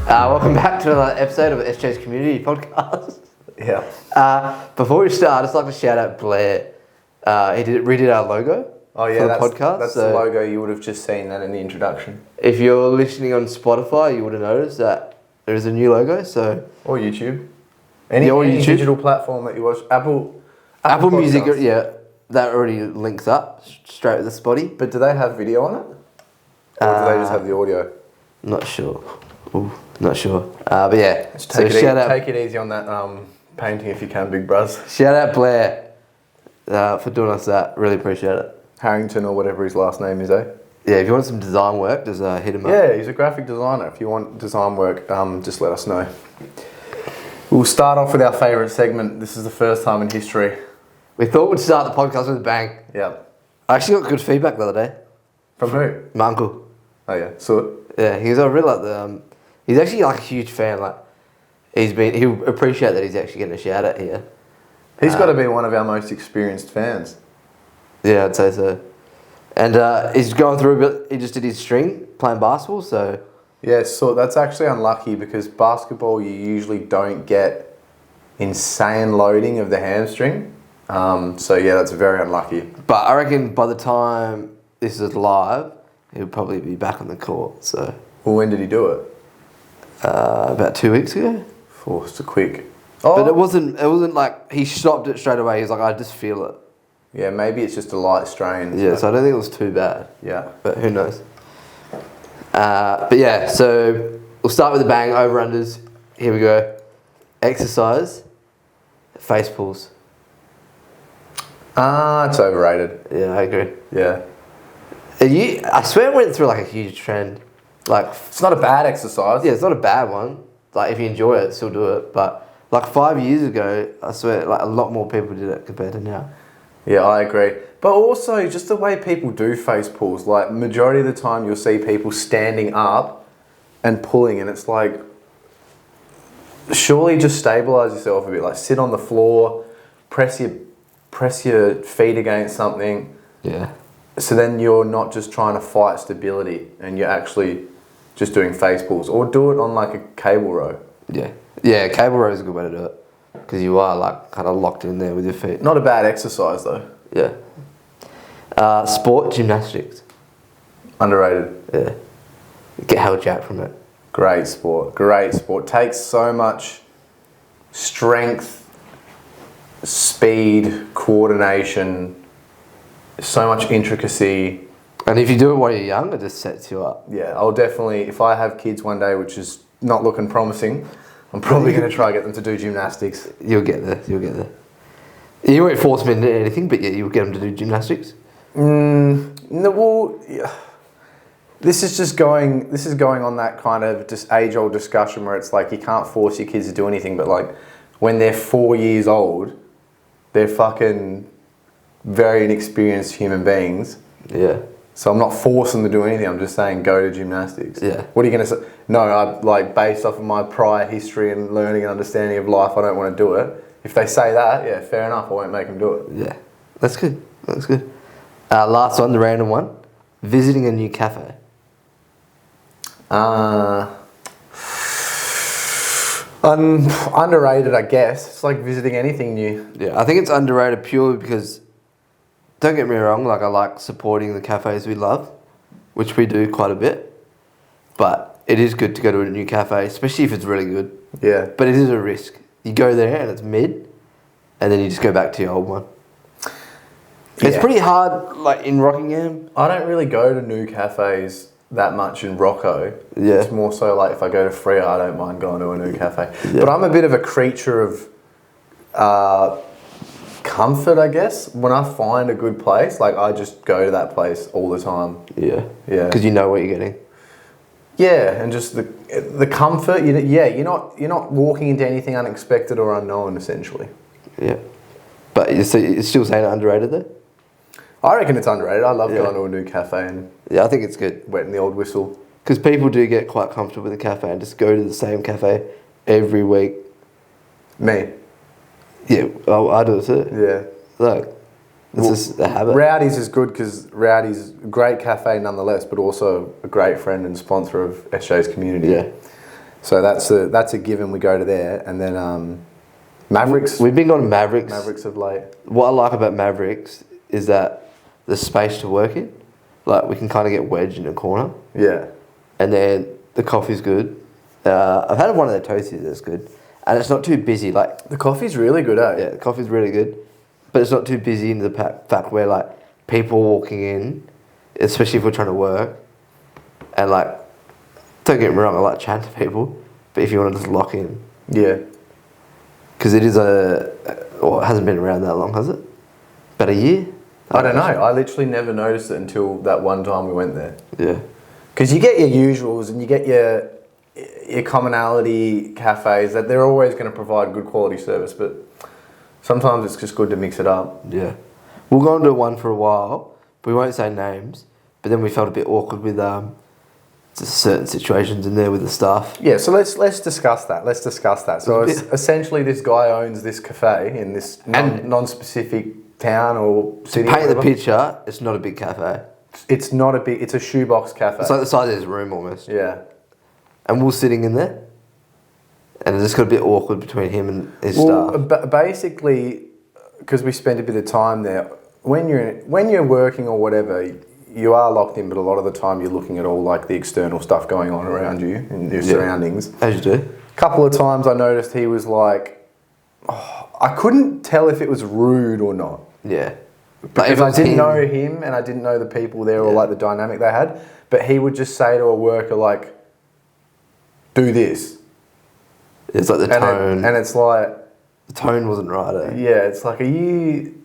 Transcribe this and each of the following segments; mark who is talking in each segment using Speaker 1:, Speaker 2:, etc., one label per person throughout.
Speaker 1: Welcome back to another episode of SJ's Community Podcast.
Speaker 2: Yeah.
Speaker 1: Before we start, I'd just like to shout out Blair. He redid our logo
Speaker 2: Oh yeah,
Speaker 1: for the
Speaker 2: that's,
Speaker 1: podcast.
Speaker 2: that's the logo. You would have just seen that in the introduction.
Speaker 1: If you're listening on Spotify, you would have noticed that there is a new logo. So
Speaker 2: or YouTube. Any YouTube digital platform that you watch. Apple
Speaker 1: Music,
Speaker 2: Podcasts.
Speaker 1: yeah, that already links up straight with the Spotty.
Speaker 2: But do they have video on it? Or do they just have the audio?
Speaker 1: Not sure. Ooh, not sure. But yeah,
Speaker 2: Take it easy on that painting if you can, big bros.
Speaker 1: Shout out Blair for doing us that. Really appreciate it.
Speaker 2: Harrington or whatever his last name is, eh?
Speaker 1: Yeah, if you want some design work, just hit him up.
Speaker 2: Yeah, he's a graphic designer. If you want design work, just let us know. We'll start off with our favourite segment. This is the first time in history.
Speaker 1: We thought we'd start the podcast with a bang.
Speaker 2: Yeah.
Speaker 1: I actually got good feedback the other day.
Speaker 2: From who?
Speaker 1: My uncle.
Speaker 2: Oh yeah, saw it.
Speaker 1: Yeah, he was. I really like the. He's actually like a huge fan. Like, he'll appreciate that he's actually getting a shout out here.
Speaker 2: He's got to be one of our most experienced fans.
Speaker 1: Yeah, I'd say so. And he's going through a bit. He just did his string playing basketball, so.
Speaker 2: Yeah, so that's actually unlucky because basketball you usually don't get insane loading of the hamstring. So yeah, that's very unlucky.
Speaker 1: But I reckon by the time this is live, he'll probably be back on the court. So.
Speaker 2: Well, when did he do it?
Speaker 1: About 2 weeks ago.
Speaker 2: Forced to quick. Oh.
Speaker 1: But it wasn't like he stopped it straight away. He was like, I just feel it.
Speaker 2: Yeah, maybe it's just a light strain.
Speaker 1: Yeah, so I don't think it was too bad.
Speaker 2: Yeah.
Speaker 1: But who knows? But yeah, so we'll start with the bang, over-unders. Here we go. Exercise, face pulls.
Speaker 2: It's overrated.
Speaker 1: Yeah, I agree.
Speaker 2: Yeah.
Speaker 1: I swear it went through like a huge trend. Like,
Speaker 2: it's not a bad exercise.
Speaker 1: Yeah, it's not a bad one. Like, if you enjoy it, still do it. But like 5 years ago, I swear, like a lot more people did it compared to now.
Speaker 2: Yeah, I agree. But also, just the way people do face pulls, like, majority of the time you'll see people standing up and pulling, and it's like, surely just stabilise yourself a bit. Like, sit on the floor, press your feet against something.
Speaker 1: Yeah.
Speaker 2: So then you're not just trying to fight stability, and you're actually just doing face pulls. Or do it on, like, a cable row.
Speaker 1: Yeah. Yeah, cable row is a good way to do it. Because you are, like, kind of locked in there with your feet.
Speaker 2: Not a bad exercise, though.
Speaker 1: Yeah. Sport gymnastics.
Speaker 2: Underrated.
Speaker 1: Yeah. Get hell jacked from it.
Speaker 2: Great sport. Great sport. Takes so much strength, speed, coordination, so much intricacy.
Speaker 1: And if you do it while you're young, it just sets you up.
Speaker 2: Yeah, I'll definitely, if I have kids one day, which is not looking promising, I'm probably going to try to get them to do gymnastics.
Speaker 1: You'll get there. You won't force them into anything, but yeah, you'll get them to do gymnastics.
Speaker 2: No, well, yeah. This is going on that kind of just age-old discussion where it's like you can't force your kids to do anything, but like when they're 4 years old, they're fucking very inexperienced human beings.
Speaker 1: Yeah.
Speaker 2: So I'm not forcing them to do anything. I'm just saying go to gymnastics.
Speaker 1: Yeah.
Speaker 2: What are you going to say? No, I like based off of my prior history and learning and understanding of life, I don't want to do it. If they say that, yeah, fair enough. I won't make them do it.
Speaker 1: Yeah, that's good. Last one, the random one. Visiting a new cafe.
Speaker 2: Underrated, I guess. It's like visiting anything new.
Speaker 1: Yeah, I think it's underrated purely because, don't get me wrong, like I like supporting the cafes we love, which we do quite a bit. But it is good to go to a new cafe, especially if it's really good.
Speaker 2: Yeah.
Speaker 1: But it is a risk. You go there and it's mid, and then you just go back to your old one. Yeah. It's pretty hard, like in Rockingham.
Speaker 2: I don't really go to new cafes that much in Rocco.
Speaker 1: Yeah.
Speaker 2: It's more so like if I go to Freo, I don't mind going to a new cafe.
Speaker 1: Yeah.
Speaker 2: But I'm a bit of a creature of comfort, I guess. When I find a good place, like I just go to that place all the time.
Speaker 1: Yeah.
Speaker 2: Yeah.
Speaker 1: Because you know what you're getting.
Speaker 2: Yeah, and just the comfort. You're not walking into anything unexpected or unknown, essentially.
Speaker 1: Yeah. But you're still saying it underrated though?
Speaker 2: I reckon it's underrated. I love going to a new cafe and
Speaker 1: I think it's good.
Speaker 2: Wetting the old whistle.
Speaker 1: Because people do get quite comfortable with the cafe and just go to the same cafe every week.
Speaker 2: Me?
Speaker 1: Yeah, I do it too.
Speaker 2: Yeah.
Speaker 1: Like, It's just a habit.
Speaker 2: Rowdy's is good because Rowdy's a great cafe nonetheless, but also a great friend and sponsor of SJ's community.
Speaker 1: Yeah.
Speaker 2: So that's a given. We go to there, and then Mavericks.
Speaker 1: We've been going to Mavericks.
Speaker 2: Mavericks of late.
Speaker 1: What I like about Mavericks is that the space to work in. Like, we can kind of get wedged in a corner.
Speaker 2: Yeah.
Speaker 1: And then the coffee's good. I've had one of their toasties that's good. And it's not too busy. Like,
Speaker 2: The coffee's really good, eh?
Speaker 1: yeah, the coffee's really good. But it's not too busy in the fact where, like, people walking in, especially if we're trying to work, and, like, don't get me wrong, I like chatting to people, but if you want to just lock in.
Speaker 2: Yeah.
Speaker 1: Because it is well, it hasn't been around that long, has it? About a year?
Speaker 2: I don't know. I literally never noticed it until that one time we went there.
Speaker 1: Yeah.
Speaker 2: Because you get your usuals and you get your commonality cafes that they're always going to provide good quality service, but sometimes it's just good to mix it up.
Speaker 1: Yeah. We'll go into one for a while, but we won't say names, but then we felt a bit awkward with just certain situations in there with the staff.
Speaker 2: Yeah, so let's discuss that. Let's discuss that. So it's essentially this guy owns this cafe in this non-specific town or city.
Speaker 1: To paint the picture, it's not a big cafe.
Speaker 2: It's not a big, it's a shoebox cafe.
Speaker 1: It's like the size of this room almost.
Speaker 2: Yeah.
Speaker 1: And we're sitting in there, and it just got a bit awkward between him and his
Speaker 2: Well,
Speaker 1: staff.
Speaker 2: basically, because we spent a bit of time there, when you're working or whatever, you are locked in, but a lot of the time you're looking at all like the external stuff going on around you and your surroundings.
Speaker 1: As you do.
Speaker 2: A couple of times I noticed he was like, I couldn't tell if it was rude or not.
Speaker 1: Yeah.
Speaker 2: Because I didn't know him and I didn't know the people there or like the dynamic they had. But he would just say to a worker like, do this.
Speaker 1: It's like the tone.
Speaker 2: And it's like...
Speaker 1: The tone wasn't right, eh?
Speaker 2: Yeah, it's like, are you...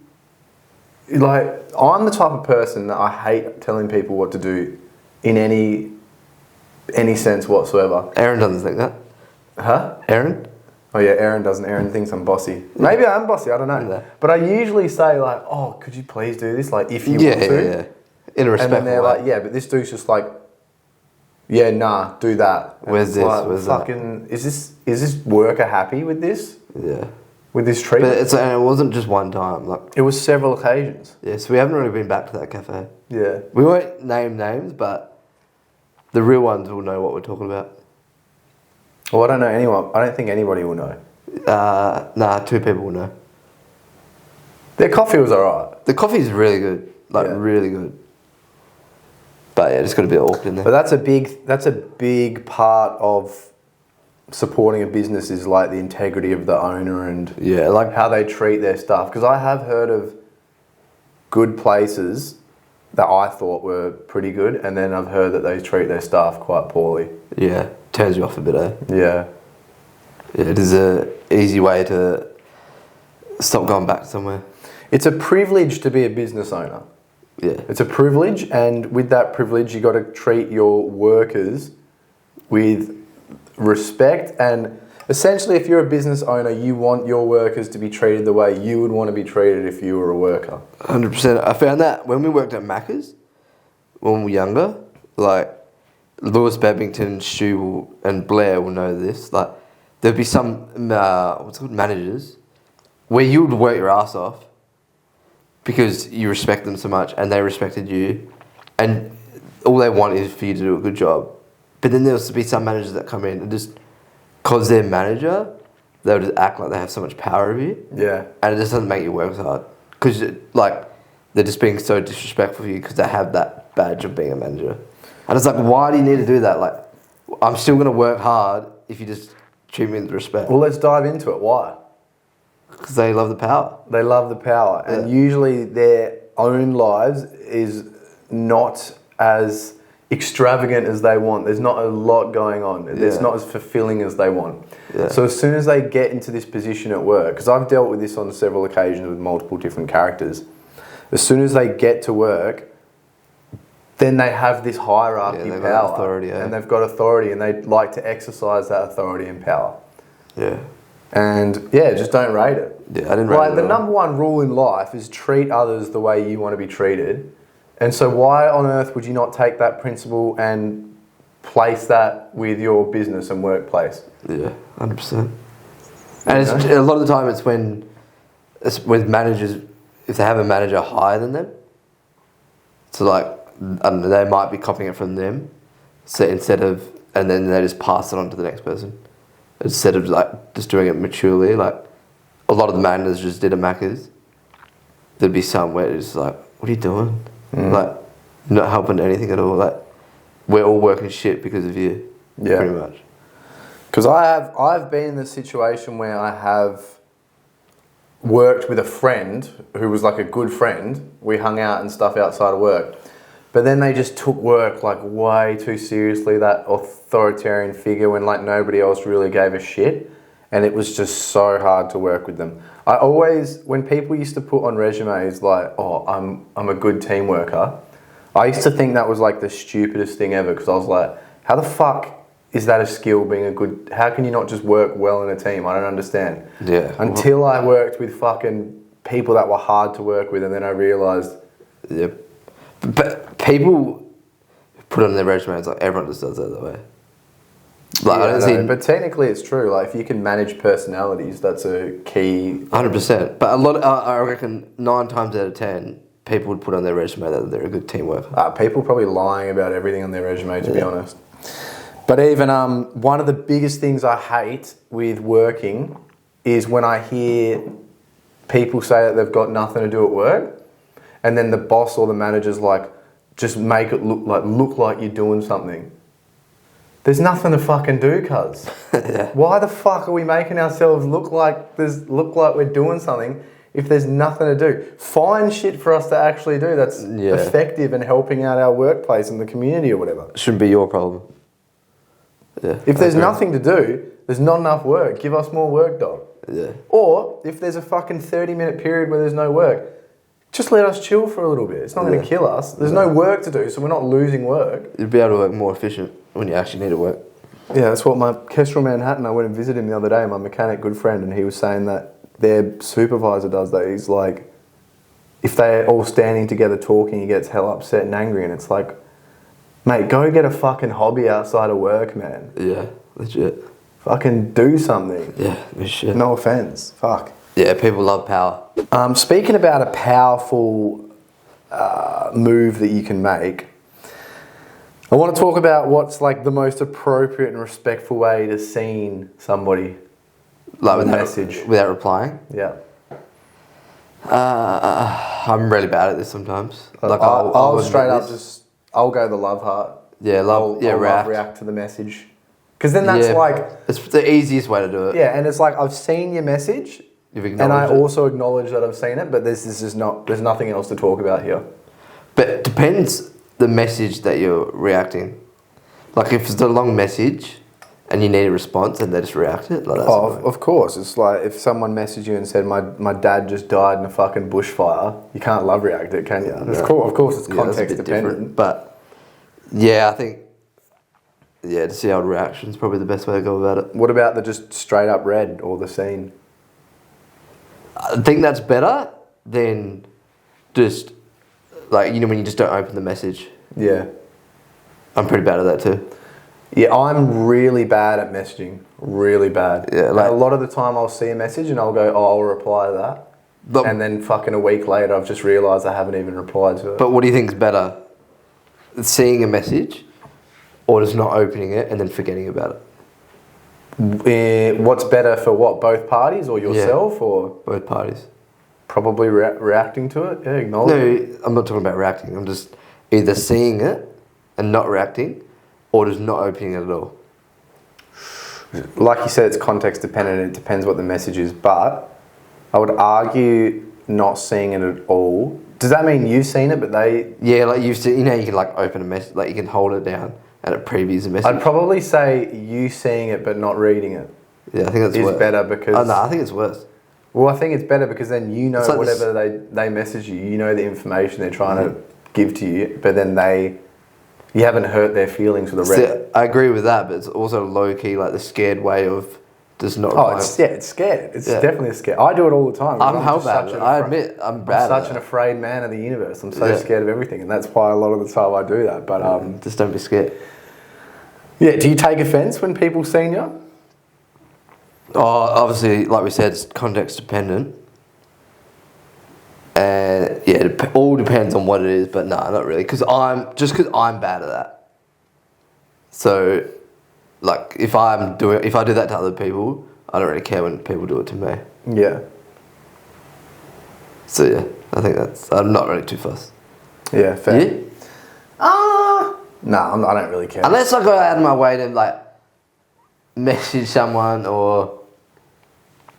Speaker 2: Like, I'm the type of person that I hate telling people what to do in any sense whatsoever.
Speaker 1: Aaron doesn't think that.
Speaker 2: Huh?
Speaker 1: Aaron?
Speaker 2: Oh yeah, Aaron doesn't. Aaron thinks I'm bossy. Maybe I am bossy, I don't know.
Speaker 1: Yeah.
Speaker 2: But I usually say like, oh, could you please do this? Like, if you want to.
Speaker 1: Yeah. In a respectful
Speaker 2: and then they're
Speaker 1: way.
Speaker 2: like, yeah, but this dude's just like, yeah, nah, do that. And
Speaker 1: Where's
Speaker 2: it's
Speaker 1: this?
Speaker 2: like,
Speaker 1: Where's
Speaker 2: fucking, that? Is this worker happy with this?
Speaker 1: Yeah.
Speaker 2: With this treatment?
Speaker 1: But it wasn't just one time. Like,
Speaker 2: it was several occasions.
Speaker 1: yeah, so we haven't really been back to that cafe.
Speaker 2: Yeah.
Speaker 1: We won't name names, but the real ones will know what we're talking about.
Speaker 2: Well, I don't know anyone. I don't think anybody will know.
Speaker 1: Nah, 2 people will know.
Speaker 2: Their coffee was alright.
Speaker 1: The coffee's really good. Like, really good. But yeah, just got a bit awkward in there.
Speaker 2: But that's a big part of supporting a business is like the integrity of the owner and
Speaker 1: like
Speaker 2: how they treat their staff. Because I have heard of good places that I thought were pretty good, and then I've heard that they treat their staff quite poorly.
Speaker 1: Yeah, turns you off a bit, eh?
Speaker 2: Yeah.
Speaker 1: Yeah, it is a easy way to stop going back somewhere.
Speaker 2: It's a privilege to be a business owner.
Speaker 1: Yeah.
Speaker 2: It's a privilege, and with that privilege, you got to treat your workers with respect. And essentially, if you're a business owner, you want your workers to be treated the way you would want to be treated if you were a worker.
Speaker 1: 100%. I found that when we worked at Macca's, when we were younger, like Lewis Babington, Stu, and Blair will know this. Like, there'd be some managers where you would work your ass off because you respect them so much and they respected you, and all they want is for you to do a good job. But then there'll be some managers that come in and just, because they're manager, they'll just act like they have so much power over you.
Speaker 2: Yeah.
Speaker 1: And it just doesn't make you work as hard. Because, like, they're just being so disrespectful for you because they have that badge of being a manager. And it's like, why do you need to do that? Like, I'm still going to work hard if you just treat me with respect.
Speaker 2: Well, let's dive into it. Why?
Speaker 1: Because they love the power.
Speaker 2: They love the power.
Speaker 1: Yeah.
Speaker 2: And usually their own lives is not as extravagant as they want. There's not a lot going on. It's not as fulfilling as they want.
Speaker 1: Yeah.
Speaker 2: So as soon as they get into this position at work, because I've dealt with this on several occasions with multiple different characters, as soon as they get to work, then they have this hierarchy
Speaker 1: they've
Speaker 2: power.
Speaker 1: got authority,
Speaker 2: and they've got authority, and they like to exercise that authority and power.
Speaker 1: Yeah.
Speaker 2: And yeah, just don't rate it.
Speaker 1: Yeah, I didn't rate it.
Speaker 2: Like, the number one rule in life is treat others the way you want to be treated. And so why on earth would you not take that principle and place that with your business and workplace?
Speaker 1: Yeah, 100%. And it's, a lot of the time it's when it's with managers if they have a manager higher than them, so like, I don't know, they might be copying it from them. So instead of, and then they just pass it on to the next person. Instead of like just doing it maturely, like a lot of the managers just did a Macca's. There'd be some where it's like, what are you doing? Like, not helping anything at all. Like, we're all working shit because of you. Yeah. Pretty much.
Speaker 2: Because I've been in the situation where I have worked with a friend who was like a good friend. We hung out and stuff outside of work. But then they just took work like way too seriously, that authoritarian figure, when like nobody else really gave a shit. And it was just so hard to work with them. I always, when people used to put on resumes like, oh, I'm a good team worker, I used to think that was like the stupidest thing ever, because I was like, how the fuck is that a skill, being a good, how can you not just work well in a team? I don't understand.
Speaker 1: Yeah.
Speaker 2: Until I worked with fucking people that were hard to work with, and then I realised.
Speaker 1: Yeah. But people put on their resumes like everyone just does that way. Like,
Speaker 2: yeah,
Speaker 1: I don't see,
Speaker 2: but technically it's true. Like if you can manage personalities, that's a key.
Speaker 1: 100%. But a lot, I reckon 9 times out of 10, people would put on their resume that they're a good team worker.
Speaker 2: People probably lying about everything on their resume, to be honest. But even one of the biggest things I hate with working is when I hear people say that they've got nothing to do at work, and then the boss or the manager's like, just make it look like you're doing something. There's nothing to fucking do, cuz.
Speaker 1: Yeah.
Speaker 2: Why the fuck are we making ourselves look like we're doing something if there's nothing to do? Find shit for us to actually do that's effective and helping out our workplace and the community or whatever.
Speaker 1: Shouldn't be your problem. Yeah.
Speaker 2: If there's nothing to do, there's not enough work. Give us more work, dog.
Speaker 1: Yeah.
Speaker 2: Or if there's a fucking 30-minute period where there's no work, just let us chill for a little bit. It's not going to kill us. There's no work to do, so we're not losing work.
Speaker 1: You'd be able to work more efficient when you actually need to work.
Speaker 2: Yeah, that's what my Kestrel Manhattan, I went and visited him the other day, my mechanic good friend, and he was saying that their supervisor does that. He's like, if they're all standing together talking, he gets hell upset and angry, and it's like, mate, go get a fucking hobby outside of work, man.
Speaker 1: Yeah, legit.
Speaker 2: Fucking do something.
Speaker 1: Yeah, shit.
Speaker 2: No offense. Fuck.
Speaker 1: Yeah, people love power.
Speaker 2: Speaking about a powerful move that you can make, I want to talk about what's like the most appropriate and respectful way to scene somebody.
Speaker 1: Like
Speaker 2: with
Speaker 1: without,
Speaker 2: a message.
Speaker 1: Without replying?
Speaker 2: Yeah.
Speaker 1: I'm really bad at this sometimes. Like
Speaker 2: I'll straight up I'll go the love heart.
Speaker 1: Yeah,
Speaker 2: I'll react to the message. Because then that's like...
Speaker 1: It's the easiest way to do it.
Speaker 2: Yeah, and it's like, I've seen your message, and I also acknowledge that I've seen it, but there's nothing else to talk about here.
Speaker 1: But it depends the message that you're reacting. Like if it's a long message and you need a response and they just react it, like that's
Speaker 2: of course. It's like if someone messaged you and said, my dad just died in a fucking bushfire, you can't love react it, can you? No. Of course it's context dependent.
Speaker 1: But yeah, I think to see our reaction is probably the best way to go about it.
Speaker 2: What about the just straight up read or the scene?
Speaker 1: I think that's better than just like, when you just don't open the message.
Speaker 2: Yeah.
Speaker 1: I'm pretty bad at that too.
Speaker 2: Yeah, I'm really bad at messaging. Really bad.
Speaker 1: Yeah,
Speaker 2: like a lot of the time I'll see a message and I'll go, I'll reply to that. And then fucking a week later I've just realised I haven't even replied to it.
Speaker 1: But what do you think is better? Seeing a message or just not opening it and then forgetting about it?
Speaker 2: What's better for what? Both parties or yourself or?
Speaker 1: Both parties.
Speaker 2: Probably reacting to it? Yeah, acknowledging.
Speaker 1: No, I'm not talking about reacting. I'm just either seeing it and not reacting or just not opening it at all.
Speaker 2: Like you said, it's context dependent. It depends what the message is. But I would argue not seeing it at all. Does that mean you've seen it but they...
Speaker 1: Yeah, like you've seen, you can like open a message, like you can hold it down and it previews a message.
Speaker 2: I'd probably say you seeing it but not reading it.
Speaker 1: Yeah, I think that's worse.
Speaker 2: Is better because...
Speaker 1: Oh, no, I think it's worse.
Speaker 2: Well, I think it's better because then you know like whatever they message you, you know the information they're trying to give to you, but then you haven't hurt their feelings with a read.
Speaker 1: I agree with that, but it's also low key, like the scared way of just not replying.
Speaker 2: It's scared. It's definitely a scare. I do it all the time.
Speaker 1: I'm bad. I admit, I'm bad.
Speaker 2: I'm such an afraid man of the universe. I'm so scared of everything, and that's why a lot of the time I do that. But
Speaker 1: just don't be scared.
Speaker 2: Yeah. Do you take offence when people seen you?
Speaker 1: Oh, obviously, like we said, it's context dependent. And Yeah, it all depends on what it is, but nah, not really. Because I'm bad at that. So, like, if I do that to other people, I don't really care when people do it to me.
Speaker 2: Yeah.
Speaker 1: So yeah, I think I'm not really too fussed.
Speaker 2: Yeah, fair.
Speaker 1: You?
Speaker 2: No, I don't really care.
Speaker 1: Unless I go out of my way to like message someone or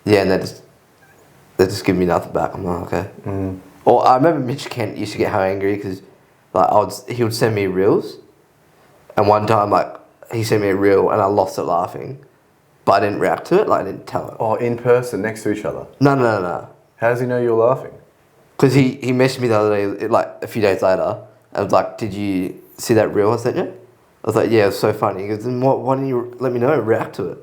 Speaker 1: and they just give me nothing back. I'm like, okay.
Speaker 2: Mm.
Speaker 1: Or I remember Mitch Kent used to get how angry because like he would send me reels, and one time like he sent me a reel and I lost it laughing, but I didn't react to it. Like I didn't tell him.
Speaker 2: Oh, in person, next to each other.
Speaker 1: No.
Speaker 2: How does he know you're laughing?
Speaker 1: Because he messaged me the other day, like a few days later, and was like, "Did you see that reel I sent you?" I was like, "Yeah, it was so funny." He goes, "Then why didn't you let me know? React to it."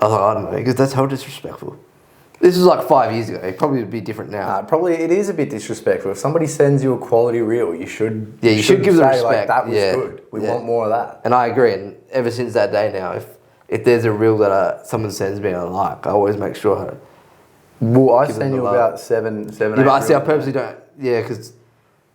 Speaker 1: I was like, "I don't know." He goes, "That's how disrespectful." This was like 5 years ago. It probably would be different now.
Speaker 2: Probably it is a bit disrespectful. If somebody sends you a quality reel, you should
Speaker 1: you should give them respect.
Speaker 2: Like, that was good. We want more of that.
Speaker 1: And I agree. And ever since that day now, if there's a reel that someone sends me and I like, I always make sure.
Speaker 2: Well, I send you about seven.
Speaker 1: Yeah, but I see. I purposely don't. Yeah, because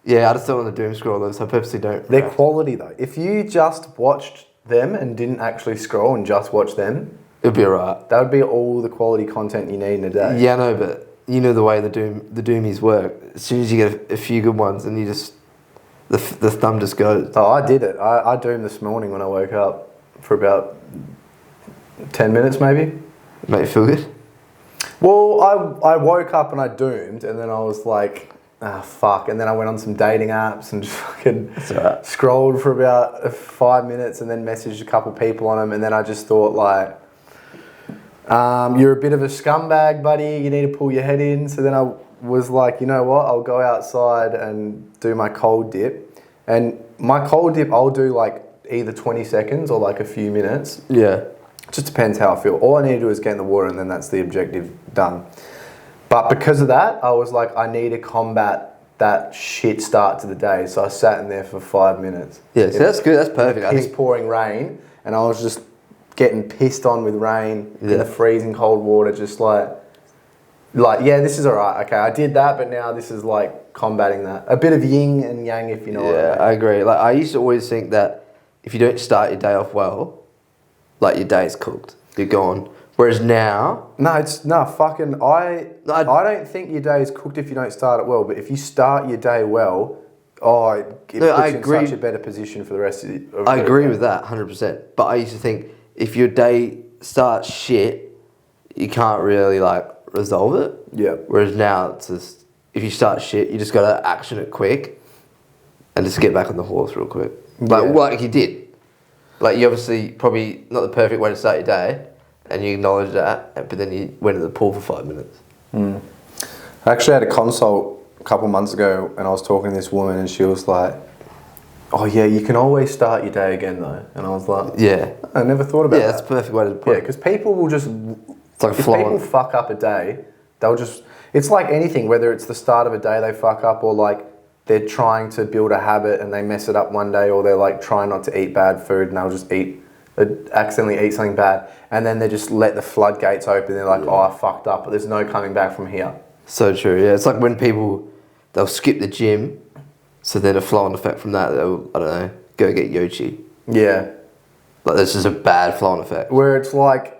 Speaker 1: I just don't want to doom scroll them, so I purposely don't.
Speaker 2: They're quality though. If you just watched them and didn't actually scroll and just watch them,
Speaker 1: it'd be alright.
Speaker 2: That would be all the quality content you need in a day.
Speaker 1: Yeah, I know, but you know the way the doomies work. As soon as you get a few good ones, and you just the thumb just goes.
Speaker 2: Oh, I did it. I doomed this morning when I woke up for about 10 minutes maybe.
Speaker 1: Make you feel good?
Speaker 2: Well, I woke up and I doomed, and then I was like, fuck. And then I went on some dating apps and just fucking scrolled for about 5 minutes and then messaged a couple people on them. And then I just thought, like, you're a bit of a scumbag, buddy. You need to pull your head in. So then I was like, you know what? I'll go outside and do my cold dip. And my cold dip, I'll do like either 20 seconds or like a few minutes.
Speaker 1: Yeah.
Speaker 2: Just depends how I feel. All I need to do is get in the water and then that's the objective done. But because of that, I was like, I need to combat that shit start to the day. So I sat in there for 5 minutes.
Speaker 1: Yeah, so that's good. That's perfect.
Speaker 2: It's pouring rain and I was just getting pissed on with rain in the freezing cold water, just like, this is all right. Okay, I did that, but now this is like combating that. A bit of yin and yang, if you know what I mean.
Speaker 1: Yeah, I agree. Like, I used to always think that if you don't start your day off well, like your day's cooked, you're gone. Whereas now,
Speaker 2: I don't think your day is cooked if you don't start it well. But if you start your day well, it puts you in such a better position for the rest of the day.
Speaker 1: I agree with that 100%. But I used to think if your day starts shit, you can't really like resolve it.
Speaker 2: Yeah.
Speaker 1: Whereas now it's just, if you start shit, you just gotta action it quick, and just get back on the horse real quick. Like you did. Like, you obviously probably not the perfect way to start your day, and you acknowledge that, but then you went to the pool for 5 minutes.
Speaker 2: Mm. I actually had a consult a couple months ago, and I was talking to this woman, and she was like, "Oh yeah, you can always start your day again though." And I was like,
Speaker 1: "Yeah,
Speaker 2: I never thought about that."
Speaker 1: Yeah, that's a perfect way to put it.
Speaker 2: Yeah, because people will just,
Speaker 1: it's like
Speaker 2: if people fuck up a day, they'll just, it's like anything, whether it's the start of a day they fuck up, or like they're trying to build a habit and they mess it up one day, or they're like trying not to eat bad food and they'll just accidentally eat something bad, and then they just let the floodgates open. They're like, I fucked up, but there's no coming back from here.
Speaker 1: So true. Yeah, it's like when they'll skip the gym, so then a flow-on effect from that, they'll, I don't know, go get Yochi.
Speaker 2: Yeah.
Speaker 1: Like, that's just a bad flow-on effect.
Speaker 2: Where it's like,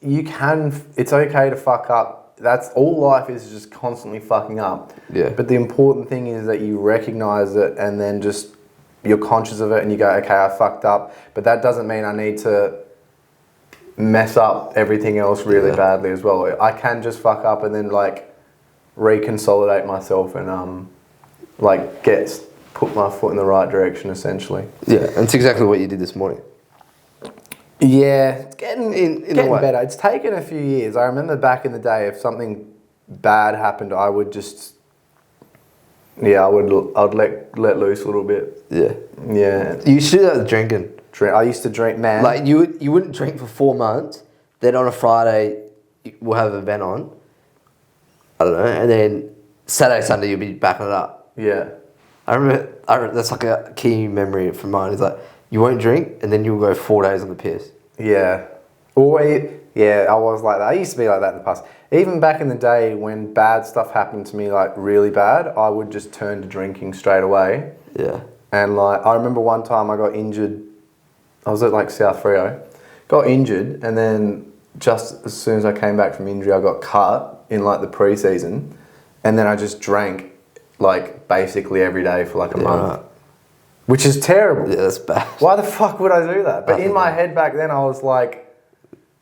Speaker 2: it's okay to fuck up. That's all life is just constantly fucking up.
Speaker 1: Yeah.
Speaker 2: But the important thing is that you recognize it and then just you're conscious of it and you go, okay, I fucked up. But that doesn't mean I need to mess up everything else really badly as well. I can just fuck up and then like reconsolidate myself and put my foot in the right direction essentially.
Speaker 1: Yeah, and it's exactly what you did this morning.
Speaker 2: Yeah, it's getting better. It's taken a few years. I remember back in the day, if something bad happened, I would just, I'd let loose a little bit.
Speaker 1: Yeah.
Speaker 2: Yeah.
Speaker 1: You used to do that with drinking.
Speaker 2: I used to drink, man.
Speaker 1: Like, you wouldn't drink for 4 months, then on a Friday, we'll have an event on, I don't know, and then Saturday, Sunday, you'll be backing it up.
Speaker 2: Yeah.
Speaker 1: I remember that's like a key memory from mine, is like, you won't drink, and then you'll go 4 days on the piss.
Speaker 2: Yeah. Yeah, I was like that. I used to be like that in the past. Even back in the day when bad stuff happened to me, like really bad, I would just turn to drinking straight away.
Speaker 1: Yeah.
Speaker 2: And like, I remember one time I got injured. I was at like South Freo, got injured, and then just as soon as I came back from injury, I got cut in like the pre-season, and then I just drank like basically every day for like a month. Right. Which is terrible.
Speaker 1: Yeah, that's bad.
Speaker 2: Why the fuck would I do that? But in my head back then, I was like,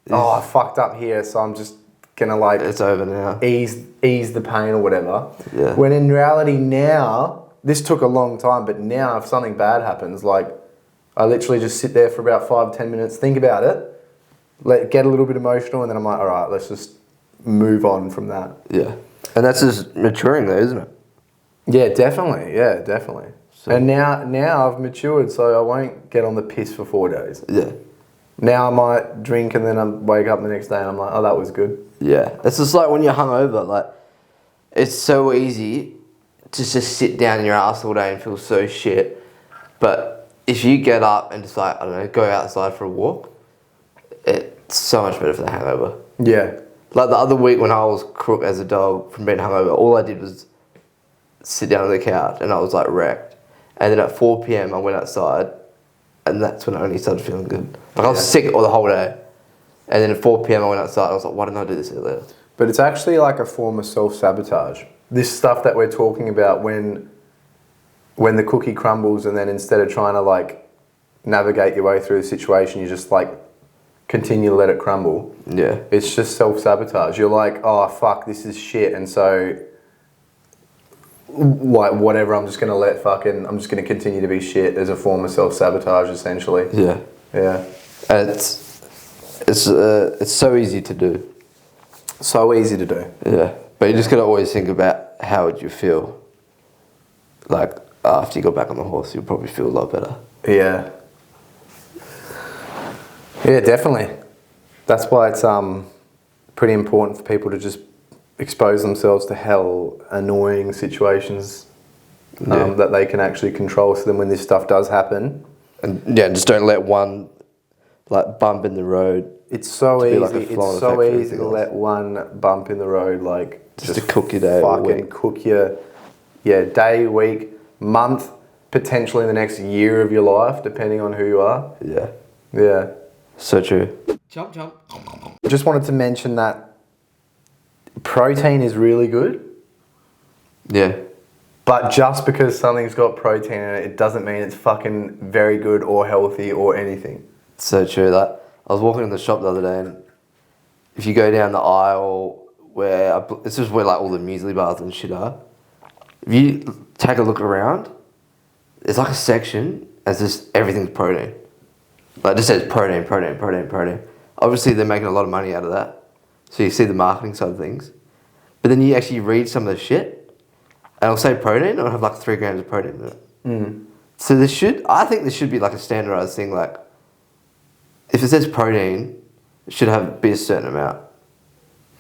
Speaker 2: oh, I fucked up here, so I'm just gonna like...
Speaker 1: It's over now.
Speaker 2: Ease the pain or whatever.
Speaker 1: Yeah.
Speaker 2: When in reality now, this took a long time, but now if something bad happens, like I literally just sit there for about 5-10 minutes, think about it, get a little bit emotional, and then I'm like, all right, let's just move on from that.
Speaker 1: Yeah. And that's just maturing though, isn't it?
Speaker 2: Yeah, definitely. Yeah, definitely. So. And now I've matured, so I won't get on the piss for 4 days.
Speaker 1: Yeah.
Speaker 2: Now I might drink and then I wake up the next day and I'm like, oh, that was good.
Speaker 1: Yeah. It's just like when you're hungover, like, it's so easy to just sit down in your ass all day and feel so shit. But if you get up and just like, I don't know, go outside for a walk, it's so much better for the hangover.
Speaker 2: Yeah.
Speaker 1: Like the other week when I was crook as a dog from being hungover, all I did was sit down on the couch and I was like wrecked. And then at 4 p.m. I went outside and that's when I only started feeling good. Like I was sick all the whole day. And then at 4 p.m. I went outside and I was like, why didn't I do this earlier?
Speaker 2: But it's actually like a form of self-sabotage. This stuff that we're talking about when the cookie crumbles and then instead of trying to like navigate your way through the situation, you just like continue to let it crumble.
Speaker 1: Yeah.
Speaker 2: It's just self-sabotage. You're like, oh fuck, this is shit. And so like whatever, I'm just gonna continue to be shit as a form of self-sabotage essentially.
Speaker 1: Yeah.
Speaker 2: Yeah.
Speaker 1: And it's so easy to do.
Speaker 2: So easy to do.
Speaker 1: Yeah. But you just gotta always think about how would you feel. Like after you got back on the horse, you'll probably feel a lot better.
Speaker 2: Yeah. Yeah, definitely. That's why it's pretty important for people to just expose themselves to hell annoying situations that they can actually control. So then when this stuff does happen,
Speaker 1: and yeah, just don't let one like bump in the road.
Speaker 2: It's so easy. Like it's so easy to let one bump in the road like
Speaker 1: just to cook your day.
Speaker 2: Fucking cook your day, week, month, potentially the next year of your life, depending on who you are.
Speaker 1: Yeah.
Speaker 2: Yeah.
Speaker 1: So true.
Speaker 3: Jump.
Speaker 2: I just wanted to mention that protein is really good.
Speaker 1: Yeah.
Speaker 2: But just because something's got protein in it, it doesn't mean it's fucking very good or healthy or anything.
Speaker 1: So true. Like I was walking in the shop the other day, and if you go down the aisle this is where like all the muesli bars and shit are. If you take a look around, there's like a section as just everything's protein. Like it just says protein. Obviously they're making a lot of money out of that. So you see the marketing side of things. But then you actually read some of the shit, and it'll say protein, and it'll have like 3 grams of protein in it.
Speaker 2: Mm.
Speaker 1: So I think this should be like a standardized thing. Like, if it says protein, it should be a certain amount.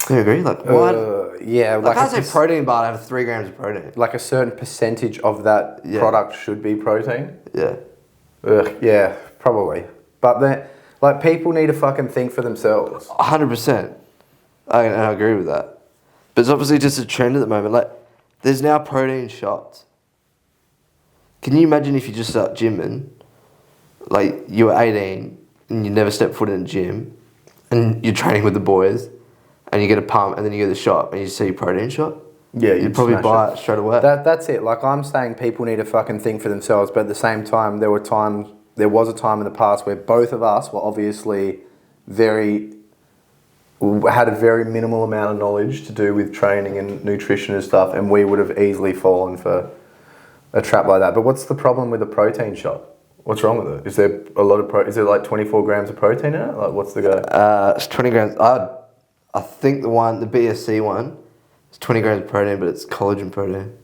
Speaker 1: Do you agree? Like, what?
Speaker 2: Yeah.
Speaker 1: Like I can't say protein bar to have 3 grams of protein.
Speaker 2: Like a certain percentage of that product should be protein.
Speaker 1: Yeah.
Speaker 2: Yeah, probably. But then, like, people need to fucking think for themselves.
Speaker 1: 100%. I agree with that. But it's obviously just a trend at the moment. Like, there's now protein shots. Can you imagine if you just start gymming, like you were 18 and you never stepped foot in a gym, and you're training with the boys, and you get a pump, and then you get the shot, and you see a protein shot?
Speaker 2: Yeah,
Speaker 1: you'd probably buy it straight away.
Speaker 2: That's it. Like, I'm saying people need to fucking think for themselves, but at the same time, there was a time in the past where both of us were obviously had a very minimal amount of knowledge to do with training and nutrition and stuff, and we would have easily fallen for a trap like that. But what's the problem with a protein shot? What's wrong with it? Is there a lot of is there like 24 grams of protein in it? Like, what's the go?
Speaker 1: It's 20 grams. I think the BSC one, it's 20 grams of protein, but it's collagen protein.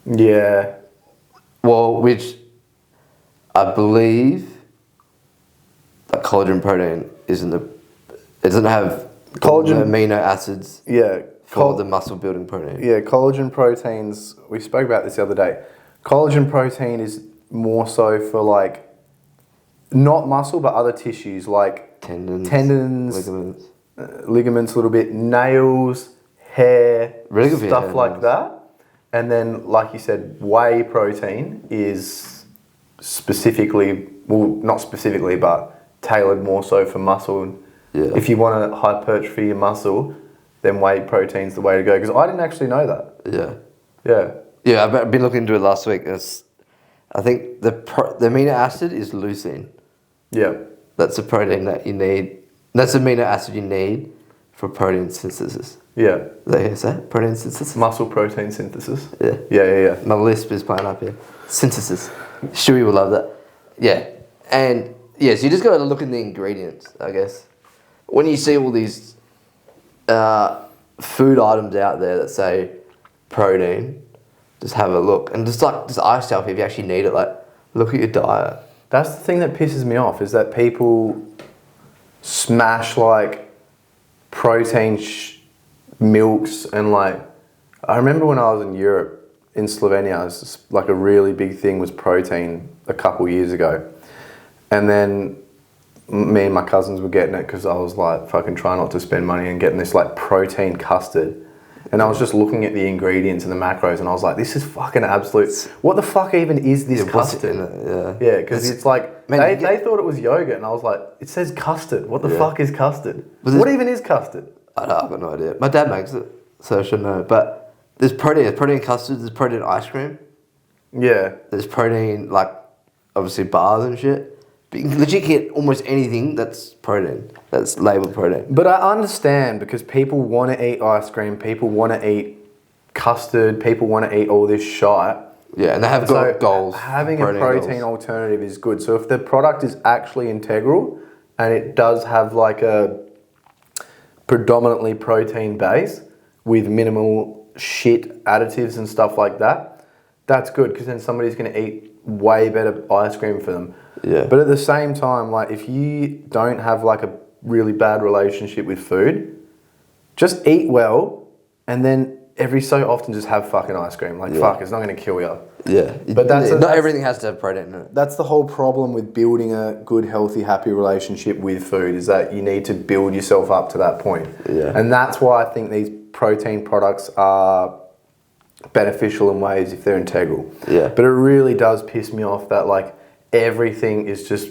Speaker 2: Yeah.
Speaker 1: Well, which I believe that collagen protein it doesn't have collagen amino acids.
Speaker 2: Yeah.
Speaker 1: For the muscle building protein.
Speaker 2: Yeah, collagen proteins, we spoke about this the other day. Collagen protein is more so for like not muscle, but other tissues like tendons, ligaments a little bit, nails, hair,
Speaker 1: really good
Speaker 2: stuff
Speaker 1: hair,
Speaker 2: like that. And then, like you said, whey protein is specifically, well, not specifically, but tailored more so for muscle.
Speaker 1: Yeah.
Speaker 2: If you want to hypertrophy your muscle, then whey protein's the way to go. Because I didn't actually know that.
Speaker 1: Yeah.
Speaker 2: Yeah.
Speaker 1: Yeah, I've been looking into it last week. I think the amino acid is leucine.
Speaker 2: Yeah.
Speaker 1: That's the protein that you need. That's the amino acid you need for protein synthesis.
Speaker 2: Yeah.
Speaker 1: Is that how you say it? Protein synthesis?
Speaker 2: Muscle protein synthesis.
Speaker 1: Yeah.
Speaker 2: Yeah.
Speaker 1: My lisp is playing up here. Synthesis. Shuey will love that. Yeah. And, yeah, so you just got to look in the ingredients, I guess. When you see all these food items out there that say protein, just have a look. And just ask yourself if you actually need it. Like, look at your diet.
Speaker 2: That's the thing that pisses me off, is that people smash, like, protein milks and, like... I remember when I was in Europe, in Slovenia, it was just, like, a really big thing was protein a couple years ago. And then me and my cousins were getting it because I was, like, fucking trying not to spend money and getting this, like, protein custard. And I was just looking at the ingredients and the macros and I was like, this is fucking absolute... What the fuck even is this custard? Yeah, because it's like... Man, they thought it was yogurt and I was like, it says custard. What the fuck is custard? What even is custard?
Speaker 1: I've got no idea. My dad makes it, so I should know. But there's protein. There's protein custard. There's protein ice cream.
Speaker 2: Yeah.
Speaker 1: There's protein, like, obviously bars and shit. But you can legit get almost anything that's protein, that's labelled protein.
Speaker 2: But I understand, because people want to eat ice cream, people want to eat custard, people want to eat all this shite.
Speaker 1: Yeah, and they have got goals.
Speaker 2: Having a protein alternative is good. So if the product is actually integral and it does have like a predominantly protein base with minimal shit additives and stuff like that, that's good, because then somebody's going to eat way better ice cream for them.
Speaker 1: Yeah.
Speaker 2: But at the same time, like, if you don't have like a really bad relationship with food, just eat well and then every so often just have fucking ice cream. Like, fuck, it's not going to kill you.
Speaker 1: Yeah.
Speaker 2: But
Speaker 1: not everything has to have protein in it.
Speaker 2: That's the whole problem with building a good, healthy, happy relationship with food, is that you need to build yourself up to that point.
Speaker 1: Yeah.
Speaker 2: And that's why I think these protein products are beneficial in ways if they're integral.
Speaker 1: Yeah.
Speaker 2: But it really does piss me off that, like, everything is just...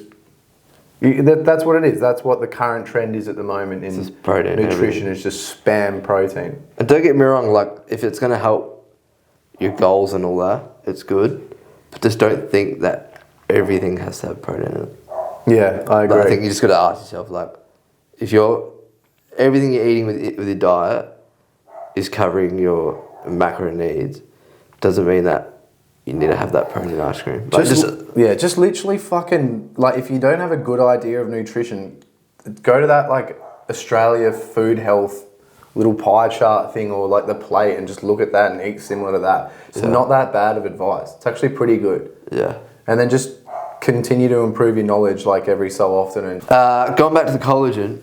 Speaker 2: That's what it is. That's what the current trend is at the moment in
Speaker 1: protein,
Speaker 2: nutrition, is just spam protein.
Speaker 1: And don't get me wrong, like, if it's going to help your goals and all that, it's good. But just don't think that everything has to have protein in it.
Speaker 2: Yeah, I agree.
Speaker 1: Like, I think you just got to ask yourself, like, if everything you're eating with your diet is covering your macro needs, doesn't mean that you need to have that protein ice cream. Like,
Speaker 2: just literally fucking, like, if you don't have a good idea of nutrition, go to that, like, Australia Food Health little pie chart thing, or like the plate, and just look at that and eat similar to that. It's not that bad of advice. It's actually pretty good.
Speaker 1: Yeah.
Speaker 2: And then just continue to improve your knowledge, like, every so often. And
Speaker 1: going back to the collagen,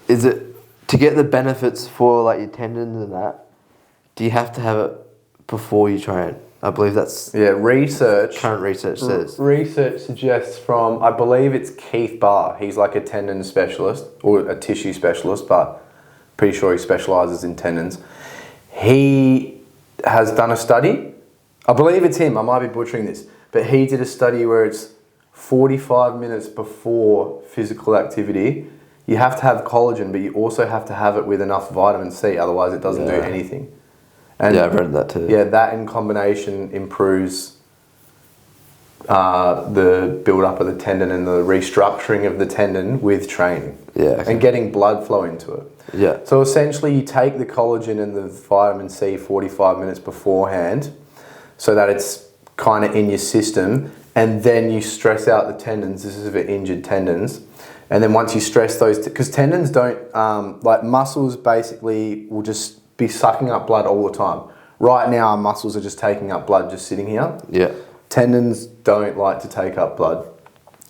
Speaker 1: is it to get the benefits for, like, your tendons and that, do you have to have it before you train? I believe that's...
Speaker 2: Yeah, research...
Speaker 1: Current research says.
Speaker 2: Research suggests from, I believe it's Keith Barr. He's like a tendon specialist, or a tissue specialist, but pretty sure he specialises in tendons. He has done a study. I believe it's him. I might be butchering this. But he did a study where it's 45 minutes before physical activity. You have to have collagen, but you also have to have it with enough vitamin C. Otherwise, it doesn't do anything. And
Speaker 1: I've read that too.
Speaker 2: Yeah, that in combination improves the build-up of the tendon and the restructuring of the tendon with training.
Speaker 1: Yeah. Okay.
Speaker 2: And getting blood flow into it.
Speaker 1: Yeah.
Speaker 2: So essentially, you take the collagen and the vitamin C 45 minutes beforehand, so that it's kind of in your system, and then you stress out the tendons. This is for injured tendons. And then once you stress those, because tendons don't, like, muscles basically will just be sucking up blood all the time. Right now, our muscles are just taking up blood just sitting here.
Speaker 1: Yeah.
Speaker 2: Tendons don't like to take up blood.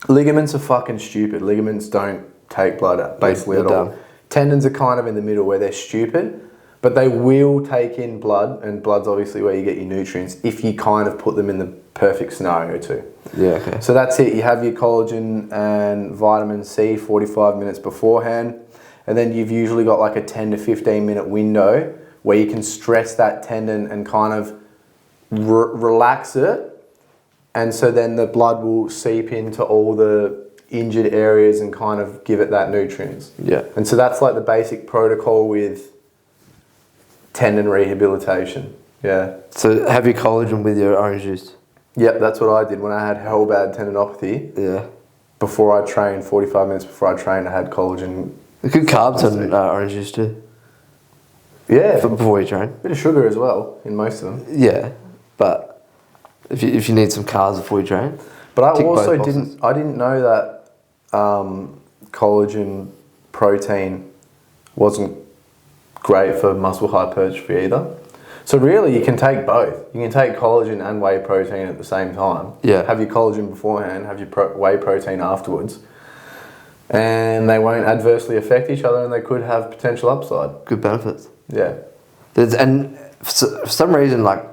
Speaker 2: Ligaments are fucking stupid. Ligaments don't take blood basically at all. Tendons are kind of in the middle, where they're stupid, But they will take in blood, and blood's obviously where you get your nutrients if you kind of put them in the perfect scenario too.
Speaker 1: Yeah, okay.
Speaker 2: So that's it. You have your collagen and vitamin C 45 minutes beforehand, and then you've usually got like a 10 to 15 minute window where you can stress that tendon and kind of relax it. And so then the blood will seep into all the injured areas and kind of give it that nutrients.
Speaker 1: Yeah.
Speaker 2: And so that's like the basic protocol with tendon rehabilitation. Yeah.
Speaker 1: So have your collagen with your orange juice?
Speaker 2: Yep, that's what I did when I had hell bad tendinopathy.
Speaker 1: Yeah.
Speaker 2: Before I trained, 45 minutes before I trained, I had collagen.
Speaker 1: Good carbs on orange juice too.
Speaker 2: Yeah.
Speaker 1: Before you train.
Speaker 2: Bit of sugar as well in most of them.
Speaker 1: Yeah, but if you need some carbs before you train.
Speaker 2: But I also didn't know that collagen protein wasn't great for muscle hypertrophy either. So really, you can take both. You can take collagen and whey protein at the same time.
Speaker 1: Yeah.
Speaker 2: Have your collagen beforehand, have your whey protein afterwards, and they won't adversely affect each other, and they could have potential upside.
Speaker 1: Good benefits.
Speaker 2: Yeah.
Speaker 1: And for some reason, like,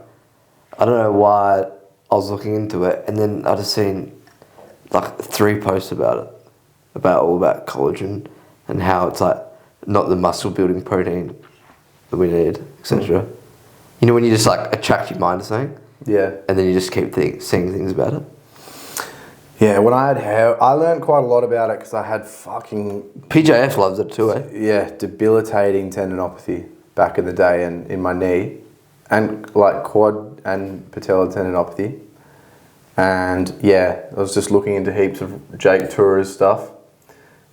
Speaker 1: I don't know why I was looking into it, and then I just seen like 3 posts about it, all about collagen and how it's like not the muscle building protein that we need, etc. You know when you just like attract your mind to something?
Speaker 2: Yeah.
Speaker 1: And then you just keep seeing things about it?
Speaker 2: Yeah, when I had hair, I learned quite a lot about it because I had fucking...
Speaker 1: PJF loves it too, eh?
Speaker 2: Yeah, debilitating tendinopathy back in the day and in my knee. And like quad and patella tendinopathy. And yeah, I was just looking into heaps of Jake Tourer's stuff.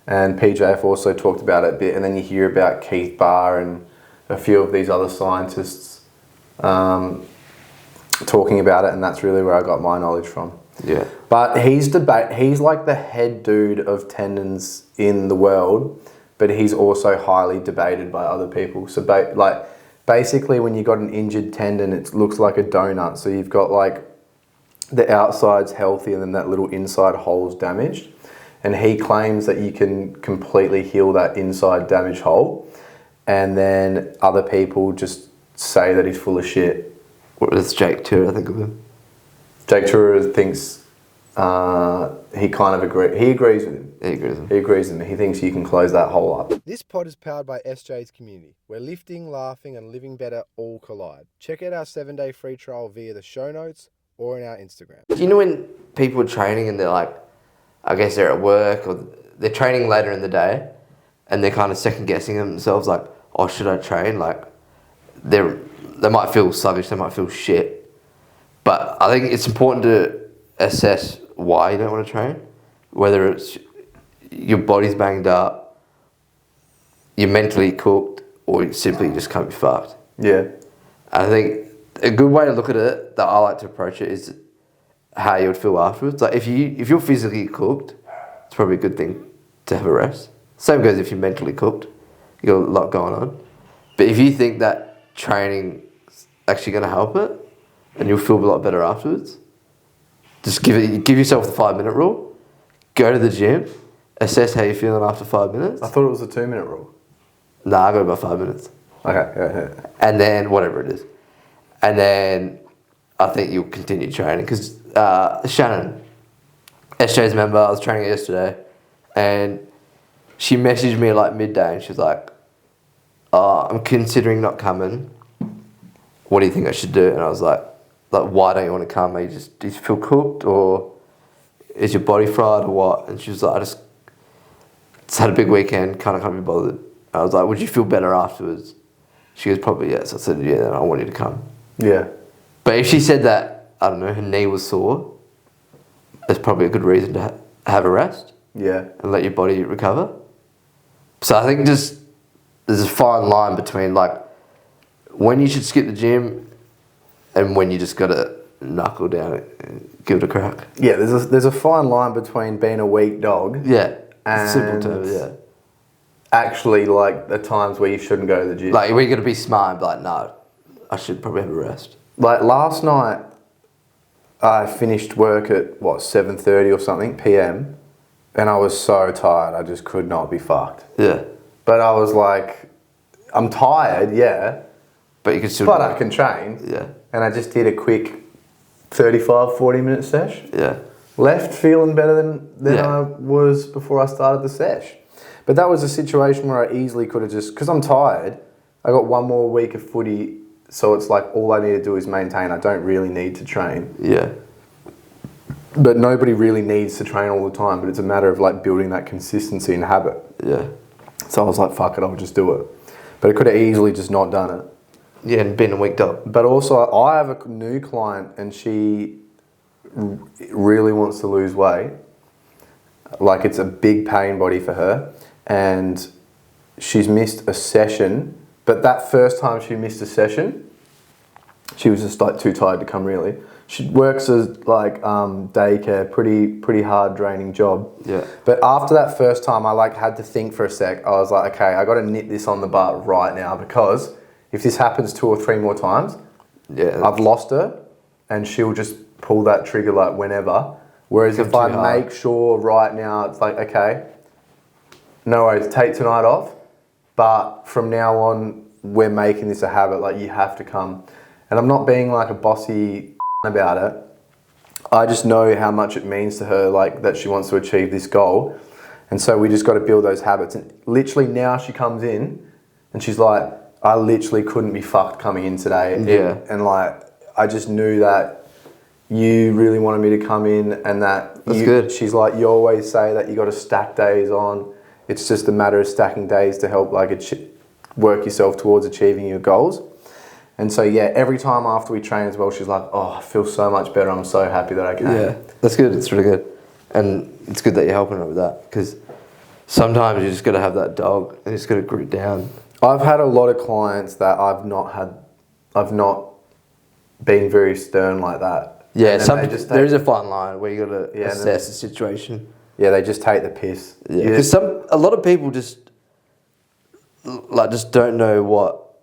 Speaker 2: And PJF also talked about it a bit. And then you hear about Keith Barr and a few of these other scientists talking about it, and that's really where I got my knowledge from.
Speaker 1: Yeah.
Speaker 2: But he's like the head dude of tendons in the world, but he's also highly debated by other people. So basically when you got an injured tendon, it looks like a donut. So you've got like the outside's healthy and then that little inside hole's damaged. And he claims that you can completely heal that inside damaged hole. And then other people just say that he's full of shit.
Speaker 1: What does Jake Tourer think of him?
Speaker 2: Jake Tourer thinks he kind of agrees. He agrees with him.
Speaker 1: He agrees with him.
Speaker 2: He agrees with him. He thinks you can close that hole up.
Speaker 3: This pod is powered by SJ's Community, where lifting, laughing and living better all collide. Check out our 7-day free trial via the show notes or in our Instagram.
Speaker 1: Do you know when people are training and they're like, I guess they're at work or they're training later in the day and they're kind of second guessing themselves like, oh, should I train? Like, they might feel sluggish, they might feel shit. But I think it's important to assess why you don't want to train. Whether it's your body's banged up, you're mentally cooked, or you simply just can't be fucked.
Speaker 2: Yeah.
Speaker 1: I think a good way to look at it, that I like to approach it, is how you would feel afterwards. Like if you're physically cooked, it's probably a good thing to have a rest. Same goes if you're mentally cooked. You got a lot going on. But if you think that training is actually going to help it, and you'll feel a lot better afterwards, just give yourself the 5-minute rule. Go to the gym, assess how you're feeling after 5 minutes.
Speaker 2: I thought it was a 2-minute rule.
Speaker 1: Nah, I got about 5 minutes.
Speaker 2: Okay, yeah.
Speaker 1: And then whatever it is. And then I think you'll continue training. Because Shannon, SJ's member, I was training yesterday, and she messaged me at like midday and she was like, I'm considering not coming. What do you think I should do? And I was like, why don't you want to come? Do you feel cooked, or is your body fried, or what? And she was like, I just had a big weekend, kind of can't be bothered. I was like, would you feel better afterwards? She goes, probably yes. I said, yeah, then I want you to come.
Speaker 2: Yeah.
Speaker 1: But if she said that, I don't know, her knee was sore, that's probably a good reason to have a rest.
Speaker 2: Yeah.
Speaker 1: And let your body recover. So I think just there's a fine line between like when you should skip the gym and when you just got to knuckle down and give it a crack.
Speaker 2: Yeah, there's a fine line between being a weak dog.
Speaker 1: Yeah.
Speaker 2: And
Speaker 1: simple terms, yeah.
Speaker 2: Actually, like the times where you shouldn't go to the gym.
Speaker 1: Like, we're going to be smart and be like, no, I should probably have a rest.
Speaker 2: Like last night, I finished work at 7:30 or something PM, and I was so tired. I just could not be fucked.
Speaker 1: Yeah.
Speaker 2: But I was like, I'm tired, yeah,
Speaker 1: But you can still.
Speaker 2: But I can train.
Speaker 1: Yeah.
Speaker 2: And I just did a quick 35, 40-minute sesh.
Speaker 1: Yeah.
Speaker 2: Left feeling better than
Speaker 1: Yeah.
Speaker 2: I was before I started the sesh. But that was a situation where I easily could have just, because I'm tired, I got one more week of footy, so it's like all I need to do is maintain. I don't really need to train.
Speaker 1: Yeah.
Speaker 2: But nobody really needs to train all the time, but it's a matter of like building that consistency and habit.
Speaker 1: Yeah.
Speaker 2: So I was like, fuck it, I'll just do it. But I could have easily just not done it.
Speaker 1: Yeah, and been a week up.
Speaker 2: But also, I have a new client and she really wants to lose weight. Like, it's a big pain body for her. And she's missed a session. But that first time she missed a session, she was just like too tired to come really. She works as like daycare, pretty hard draining job.
Speaker 1: Yeah.
Speaker 2: But after that first time, I like had to think for a sec. I was like, okay, I got to nip this on the butt right now, because if this happens 2 or 3 more times,
Speaker 1: yeah,
Speaker 2: I've lost her, and she'll just pull that trigger like whenever. Whereas if I make sure right now, it's like, okay, no worries, take tonight off, but from now on, we're making this a habit. Like, you have to come. And I'm not being like a bossy about it. I just know how much it means to her, like that she wants to achieve this goal. And so we just got to build those habits. And literally now she comes in and she's like, I literally couldn't be fucked coming in today.
Speaker 1: Yeah.
Speaker 2: And like, I just knew that you really wanted me to come in, and that
Speaker 1: That's good.
Speaker 2: She's like, you always say that you got to stack days on. It's just a matter of stacking days to help like work yourself towards achieving your goals. And so, yeah, every time after we train as well, she's like, oh, I feel so much better. I'm so happy that I came.
Speaker 1: Yeah, that's good. It's really good. And it's good that you're helping her with that, because sometimes you just got to have that dog and you just got to grit down.
Speaker 2: I've had a lot of clients that I've not been very stern like that.
Speaker 1: Yeah, there is a fine line where you got to assess the situation.
Speaker 2: Yeah, they just take the piss.
Speaker 1: Yeah, because a lot of people just don't know what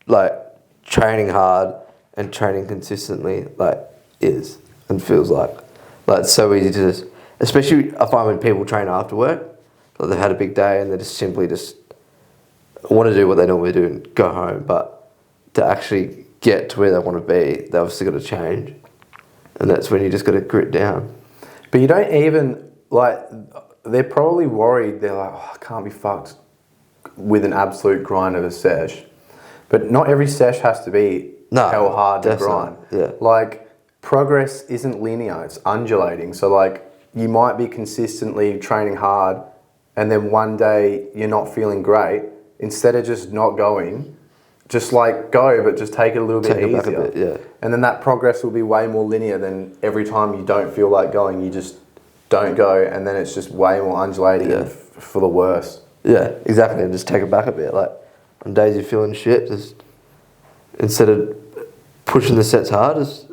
Speaker 1: like training hard and training consistently like is and feels like. Like, it's so easy to just, especially I find when people train after work, like they've had a big day and they just simply just want to do what they normally do and go home. But to actually get to where they want to be, they obviously got to change, and that's when you just got to grit down.
Speaker 2: But you don't even like. They're probably worried. They're like, oh, I can't be fucked with an absolute grind of a sesh. But not every sesh has to be hell hard to grind.
Speaker 1: Yeah.
Speaker 2: Like, progress isn't linear, it's undulating. So like, you might be consistently training hard and then one day you're not feeling great. Instead of just not going, just like go, but just take it a little bit easier.
Speaker 1: Back a bit, yeah.
Speaker 2: And then that progress will be way more linear than every time you don't feel like going, you just don't go, and then it's just way more undulating and for the worse.
Speaker 1: Yeah, exactly. And just take it back a bit. Like, on days you're feeling shit, just instead of pushing the sets hard, just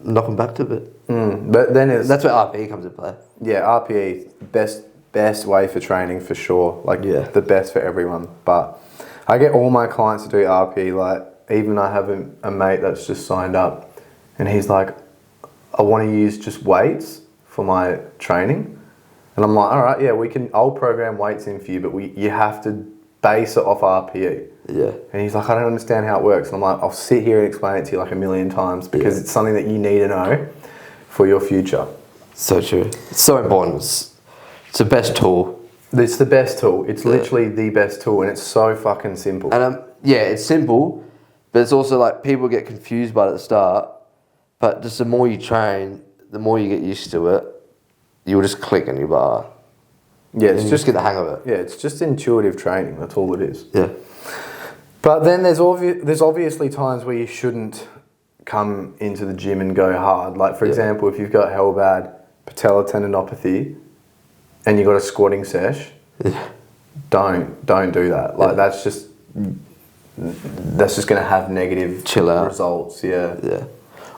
Speaker 1: knock them back to a bit.
Speaker 2: But then
Speaker 1: that's where RPE comes into play.
Speaker 2: Yeah, RPE, best way for training for sure. Like, the best for everyone. But I get all my clients to do RPE. Like, even I have a mate that's just signed up, and he's like, I want to use just weights for my training. And I'm like, all right, yeah, I'll program weights in for you, but you have to base it off RPE.
Speaker 1: Yeah.
Speaker 2: And he's like, I don't understand how it works. And I'm like, I'll sit here and explain it to you like a million times, because it's something that you need to know for your future.
Speaker 1: So true. It's so important. It's the best tool.
Speaker 2: It's the best tool. It's literally the best tool, and it's so fucking simple.
Speaker 1: And it's simple, but it's also like people get confused by it at the start. But just the more you train, the more you get used to it, you'll just click and you'll be like,
Speaker 2: yeah, it's
Speaker 1: just get the hang of it.
Speaker 2: Yeah, it's just intuitive training. That's all it is.
Speaker 1: Yeah.
Speaker 2: But then there's obviously times where you shouldn't come into the gym and go hard. Like, for example, if you've got hell bad patellar tendinopathy and you've got a squatting sesh, don't do that. Like, that's just going to have negative results. Yeah.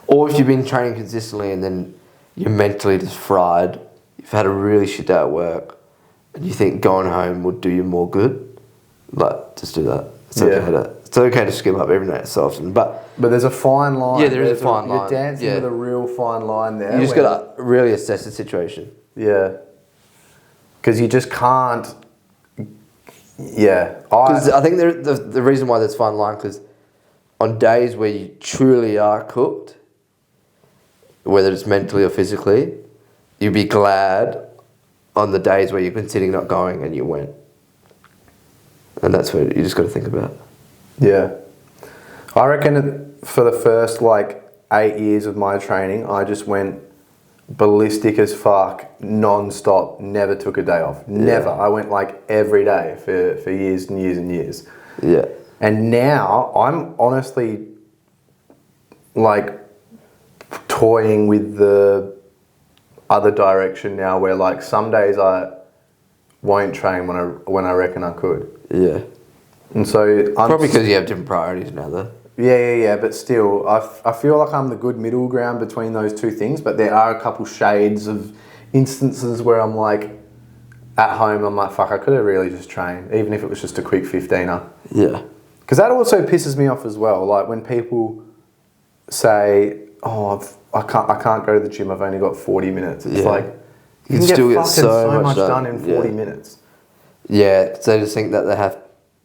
Speaker 1: Or if you've been training consistently and then you're mentally just fried, you've had a really shit day at work, and you think going home would do you more good, like, just do that. It's okay to skip up every now and so often, but
Speaker 2: there's a fine line.
Speaker 1: Yeah, there is a fine line.
Speaker 2: You're dancing with a real fine line there.
Speaker 1: You just got to really assess the situation.
Speaker 2: Yeah. Because you just can't. Yeah.
Speaker 1: Because I think the reason why there's fine line, because on days where you truly are cooked, whether it's mentally or physically, you'd be glad on the days where you've been sitting not going and you went. And that's what you just got to think about.
Speaker 2: Yeah. I reckon for the first 8 years of my training, I just went ballistic as fuck, non-stop, never took a day off. Never. I went every day for years and years and years.
Speaker 1: Yeah.
Speaker 2: And now I'm honestly toying with the other direction now, where some days I won't train when I reckon I could.
Speaker 1: Yeah.
Speaker 2: And so
Speaker 1: probably because you have different priorities now, though.
Speaker 2: Yeah. But still, I feel like I'm the good middle ground between those two things. But there are a couple shades of instances where I'm at home, I'm fuck, I could have really just trained, even if it was just a quick 15er.
Speaker 1: Yeah.
Speaker 2: Because that also pisses me off as well. When people say, "Oh, I can't go to the gym. I've only got 40 minutes." It's you can still get so much done in 40 minutes.
Speaker 1: Yeah, so they just think that they have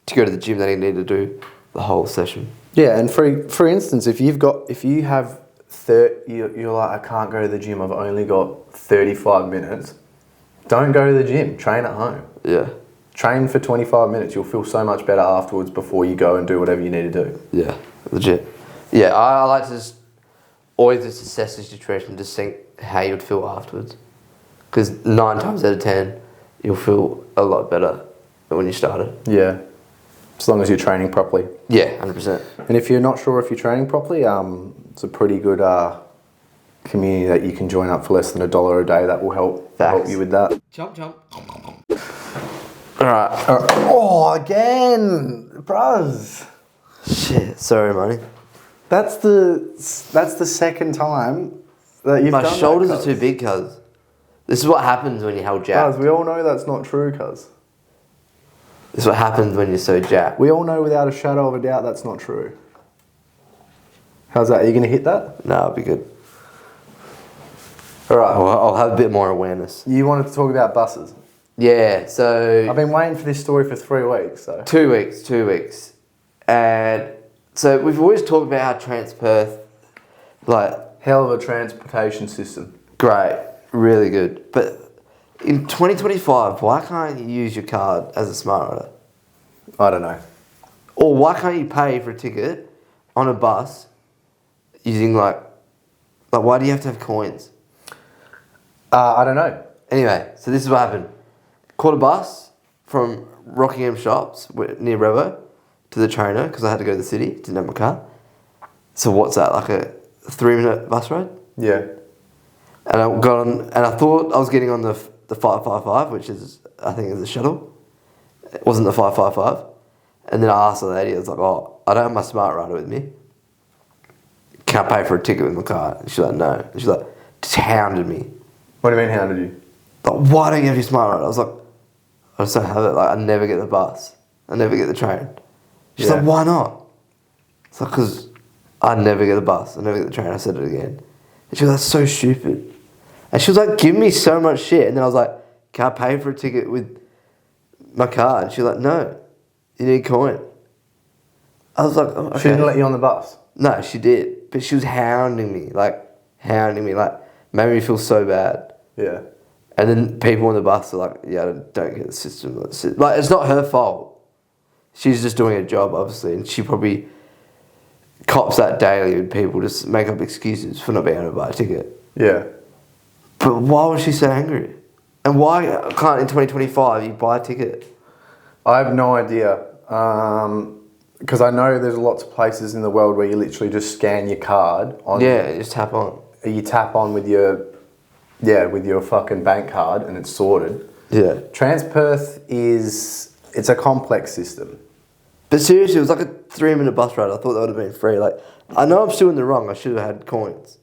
Speaker 1: to go to the gym. They need to do the whole session.
Speaker 2: Yeah, and for instance, if you have you're I can't go to the gym. I've only got 35 minutes. Don't go to the gym. Train at home.
Speaker 1: Yeah.
Speaker 2: Train for 25 minutes. You'll feel so much better afterwards before you go and do whatever you need to do.
Speaker 1: Yeah, legit. Yeah, I like to just always just assess the situation and just think how you'd feel afterwards. Because 9 times out of 10, you'll feel a lot better than when you started.
Speaker 2: Yeah, as long as you're training properly.
Speaker 1: Yeah, 100%.
Speaker 2: And if you're not sure if you're training properly, it's a pretty good community that you can join up for less than $1 a day. That will help you with that.
Speaker 1: Jump. Alright.
Speaker 2: Oh, again, bruz.
Speaker 1: Shit, sorry, money.
Speaker 2: That's the second time that you've done that.
Speaker 1: My shoulders are too big, cuz. This is what happens when you're held jacked.
Speaker 2: Cuz, we all know that's not true, cuz.
Speaker 1: This is what happens when you're so jacked.
Speaker 2: We all know without a shadow of a doubt that's not true. How's that? Are you going to hit that?
Speaker 1: No, it'll be good.
Speaker 2: All right.
Speaker 1: I'll have a bit more awareness.
Speaker 2: You wanted to talk about buses.
Speaker 1: Yeah, so...
Speaker 2: I've been waiting for this story for 3 weeks, so...
Speaker 1: 2 weeks. And so we've always talked about how Transperth,
Speaker 2: hell of a transportation system.
Speaker 1: great, really good. But in 2025, why can't you use your card as a smart rider?
Speaker 2: I don't know.
Speaker 1: Or why can't you pay for a ticket on a bus using why do you have to have coins?
Speaker 2: I don't know.
Speaker 1: Anyway, so this is what happened. Caught a bus from Rockingham Shops near Revo to the trainer because I had to go to the city, didn't have my car. So what's that, a 3-minute bus ride?
Speaker 2: Yeah.
Speaker 1: And I got on, and I thought I was getting on the 555, which is, I think, is the shuttle. It wasn't the 555. And then I asked the lady, I was like, "Oh, I don't have my smart rider with me. Can I pay for a ticket with my card?" And she's like, "No." And she's like, just hounded me.
Speaker 2: What do you mean, hounded you?
Speaker 1: Why don't you have your smart rider? I was like, I just don't have it. I never get the bus. I never get the train. She's like, "Why not?" It's like, because I never get the bus. I never get the train. I said it again. And she was like, "That's so stupid." And she was like, giving me so much shit. And then I was like, "Can I pay for a ticket with my card?" And she was like, "No, you need a coin." I was like, "Oh, okay."
Speaker 2: She didn't let you on the bus?
Speaker 1: No, she did. But she was hounding me, made me feel so bad.
Speaker 2: Yeah.
Speaker 1: And then people on the bus are like, "Yeah, I don't get the system." It's not her fault. She's just doing her job, obviously. And she probably cops that daily when people just make up excuses for not being able to buy a ticket.
Speaker 2: Yeah.
Speaker 1: But why was she so angry? And why can't in 2025 you buy a ticket?
Speaker 2: I have no idea. Because I know there's lots of places in the world where you literally just scan your card on.
Speaker 1: Yeah, you just tap on.
Speaker 2: You tap on with your fucking bank card and it's sorted.
Speaker 1: Yeah.
Speaker 2: Transperth it's a complex system.
Speaker 1: But seriously, it was like a 3-minute bus ride. I thought that would have been free. I know I'm still in the wrong. I should have had coins.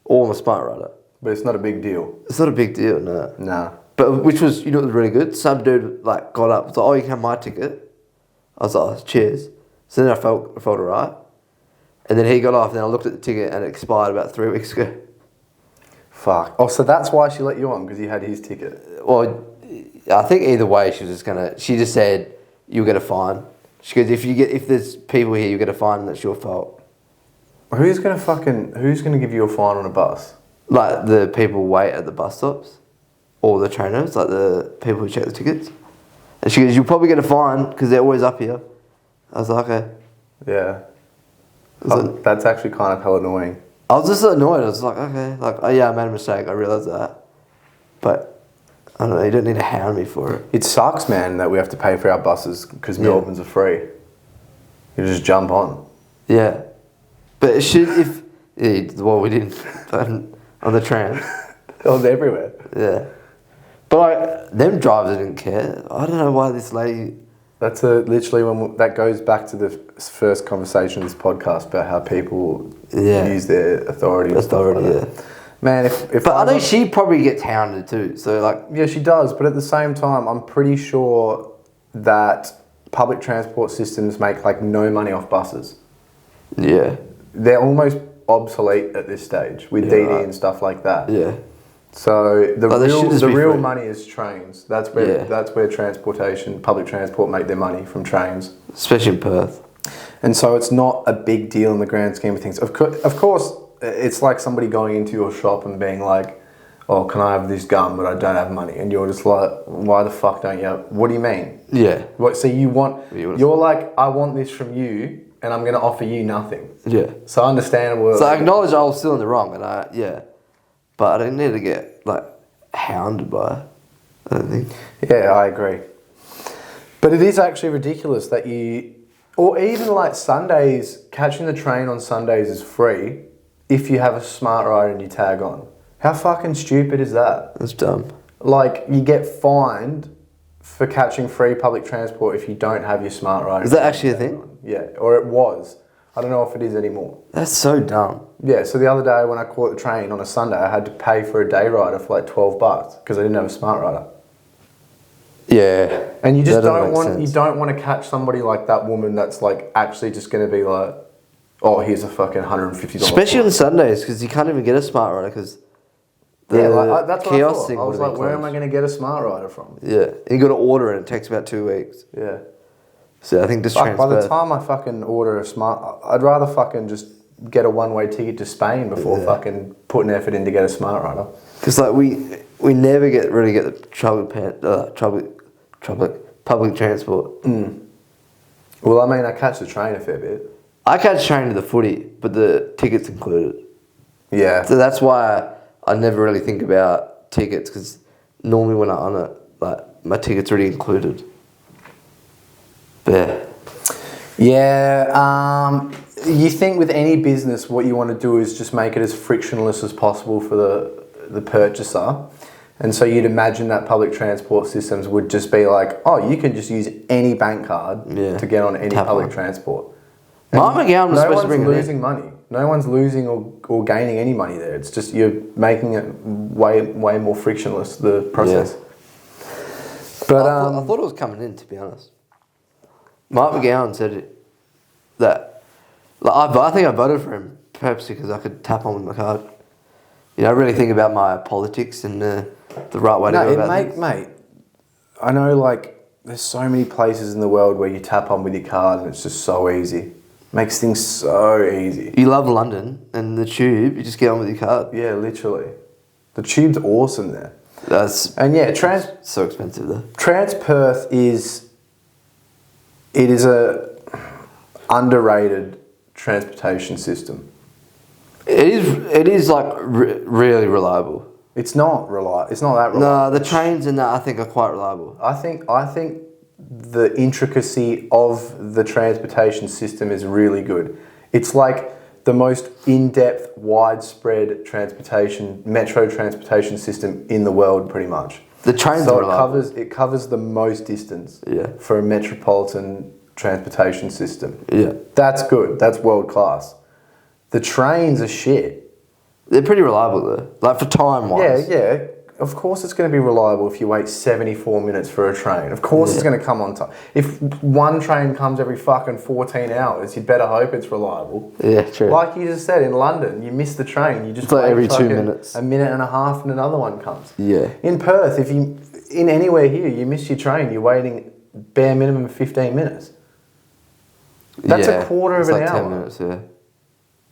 Speaker 1: Or my smart rider.
Speaker 2: But it's not a big deal.
Speaker 1: It's not a big deal, no.
Speaker 2: Nah.
Speaker 1: But which was, what was really good? Some dude got up, was like, "Oh, you can have my ticket." I was like, "Oh, cheers." So then I felt alright. And then he got off, and then I looked at the ticket, and it expired about 3 weeks ago.
Speaker 2: Fuck. Oh, so that's why she let you on, because you had his ticket.
Speaker 1: Well, I think either way, she just said, "You'll get a fine." She goes, if there's people here, you get a fine, and that's your fault.
Speaker 2: Who's gonna give you a fine on a bus?
Speaker 1: Like the people wait at the bus stops, or the trainers, like the people who check the tickets. And she goes, you'll probably get a fine because they're always up here. I was like, okay.
Speaker 2: Yeah. That's actually kind of hell annoying.
Speaker 1: I was just annoyed. I was like, okay, like, oh yeah, I made a mistake. I realised that, but I don't know. You don't need to hound me for it.
Speaker 2: It sucks, man, that we have to pay for our buses because Melbourne's are free. You just jump on.
Speaker 1: Yeah, but it should well, we didn't on the tram.
Speaker 2: It was everywhere.
Speaker 1: Yeah, but like them drivers didn't care. I don't know why this lady.
Speaker 2: That's literally that goes back to the first conversation of this podcast about how people use their authority.
Speaker 1: Yeah.
Speaker 2: Man, if
Speaker 1: but I know she probably gets hounded too. So like,
Speaker 2: yeah, she does. But at the same time, I'm pretty sure that public transport systems make like no money off buses.
Speaker 1: Yeah,
Speaker 2: they're almost obsolete at this stage with DD and stuff like that.
Speaker 1: Yeah.
Speaker 2: So the real
Speaker 1: free.
Speaker 2: money is trains. That's where public transport make their money from trains,
Speaker 1: especially in Perth.
Speaker 2: And so it's not a big deal in the grand scheme of things. Of course, it's like somebody going into your shop and being like, "Oh, can I have this gum?" But I don't have money, and you're just like, "Why the fuck don't you have?" What do you mean?
Speaker 1: Yeah.
Speaker 2: What? So you're like, "I want this from you, and I'm going to offer you nothing."
Speaker 1: Yeah.
Speaker 2: So understandable.
Speaker 1: So I acknowledge I was still in the wrong, and but I didn't need to get like hounded by it. I don't think.
Speaker 2: Yeah, I agree. But it is actually ridiculous that or even like Sundays, catching the train on Sundays is free if you have a smart rider and you tag on. How fucking stupid is that?
Speaker 1: That's dumb.
Speaker 2: Like, you get fined for catching free public transport if you don't have your smart rider.
Speaker 1: Is that actually a thing?
Speaker 2: Yeah, or it was. I don't know if it is anymore.
Speaker 1: That's so dumb.
Speaker 2: Yeah, so the other day when I caught the train on a Sunday, I had to pay for a day rider for like $12 because I didn't have a smart rider.
Speaker 1: Yeah.
Speaker 2: And you just don't want to catch somebody like that woman that's like actually just going to be like, "Oh, here's a fucking $150."
Speaker 1: Especially on Sundays because you can't even get a smart rider because
Speaker 2: that's what I thought.
Speaker 1: thing
Speaker 2: I was like, where am I going to get a smart rider from?
Speaker 1: Yeah, and you got to order it. And it takes about 2 weeks.
Speaker 2: Yeah.
Speaker 1: So I think this
Speaker 2: by the time I fucking order I'd rather fucking just get a one-way ticket to Spain before fucking putting effort in to get a smart rider.
Speaker 1: Because like we never really get the public transport.
Speaker 2: Mm. Well, I mean, I catch the train a fair bit.
Speaker 1: I catch train to the footy, but the ticket's included.
Speaker 2: Yeah.
Speaker 1: So that's why I never really think about tickets because normally when I'm on it, like my ticket's already included. But
Speaker 2: yeah. You think with any business, what you want to do is just make it as frictionless as possible for the purchaser. And so you'd imagine that public transport systems would just be like, oh, you can just use any bank card to get on any public transport.
Speaker 1: Mark McGowan was supposed to bring it in.
Speaker 2: No one's losing money. No one's losing or gaining any money there. It's just you're making it way more frictionless, the process.
Speaker 1: Yeah.
Speaker 2: But
Speaker 1: I thought it was coming in, to be honest. Mark McGowan said that. Like, I think I voted for him perhaps because I could tap on with my card. You know, I really think about my politics and the right way to go about things.
Speaker 2: Mate, I know, like, there's so many places in the world where you tap on with your card and it's just so easy. Makes things so easy.
Speaker 1: You love London and the tube, you just get on with your card.
Speaker 2: Yeah, literally. The tube's awesome there.
Speaker 1: So expensive though.
Speaker 2: Transperth is a underrated transportation system.
Speaker 1: It is like really reliable.
Speaker 2: It's not reliable. It's not that reliable.
Speaker 1: No, the trains and that I think are quite reliable.
Speaker 2: I think the intricacy of the transportation system is really good. It's like the most in-depth, widespread metro transportation system in the world, pretty much.
Speaker 1: The trains are reliable.
Speaker 2: It covers the most distance
Speaker 1: for
Speaker 2: a metropolitan transportation system.
Speaker 1: Yeah.
Speaker 2: That's good. That's world class. The trains are shit.
Speaker 1: They're pretty reliable though. Like for time wise.
Speaker 2: Yeah. Of course it's going to be reliable if you wait 74 minutes for a train. Of course it's going to come on time. If one train comes every fucking 14 hours, you'd better hope it's reliable.
Speaker 1: Yeah, true.
Speaker 2: Like you just said, in London, you miss the train. You just
Speaker 1: it's like
Speaker 2: wait
Speaker 1: every 2 minutes.
Speaker 2: A minute and a half and another one comes.
Speaker 1: Yeah.
Speaker 2: In Perth, in anywhere here, you miss your train, you're waiting bare minimum 15 minutes. That's a quarter of
Speaker 1: it's
Speaker 2: an
Speaker 1: like
Speaker 2: hour.
Speaker 1: 10 minutes, yeah.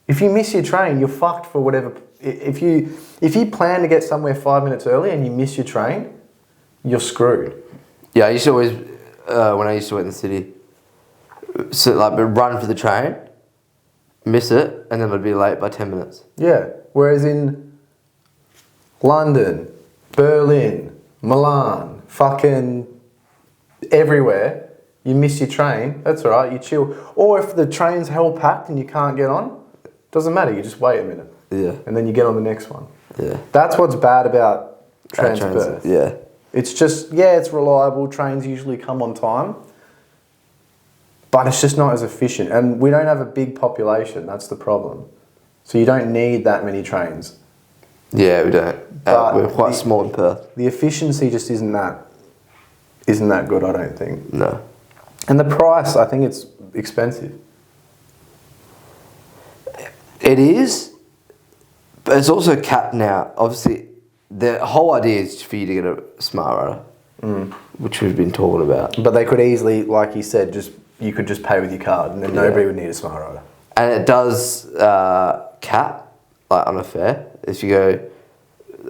Speaker 2: If you miss your train, you're fucked for whatever. If you plan to get somewhere 5 minutes early and you miss your train, you're screwed.
Speaker 1: Yeah, I used to always, when I used to work in the city, so like run for the train, miss it, and then I'd be late by 10 minutes.
Speaker 2: Yeah. Whereas in London, Berlin, Milan, fucking everywhere, you miss your train, that's all right, you chill. Or if the train's hell packed and you can't get on, doesn't matter, you just wait a minute.
Speaker 1: Yeah.
Speaker 2: And then you get on the next one.
Speaker 1: Yeah.
Speaker 2: That's what's bad about Transperth.
Speaker 1: Yeah.
Speaker 2: It's just, yeah, it's reliable, trains usually come on time, but it's just not as efficient. And we don't have a big population, that's the problem. So you don't need that many trains.
Speaker 1: Yeah, we don't. We're quite small in Perth.
Speaker 2: The efficiency just isn't that good, I don't think.
Speaker 1: No.
Speaker 2: And the price, I think it's expensive.
Speaker 1: It is, but it's also capped now. Obviously, the whole idea is for you to get a smart rider, which we've been talking about.
Speaker 2: But they could easily, like you said, you could just pay with your card and then nobody would need a smart rider.
Speaker 1: And it does cap, like on a fare. If you go,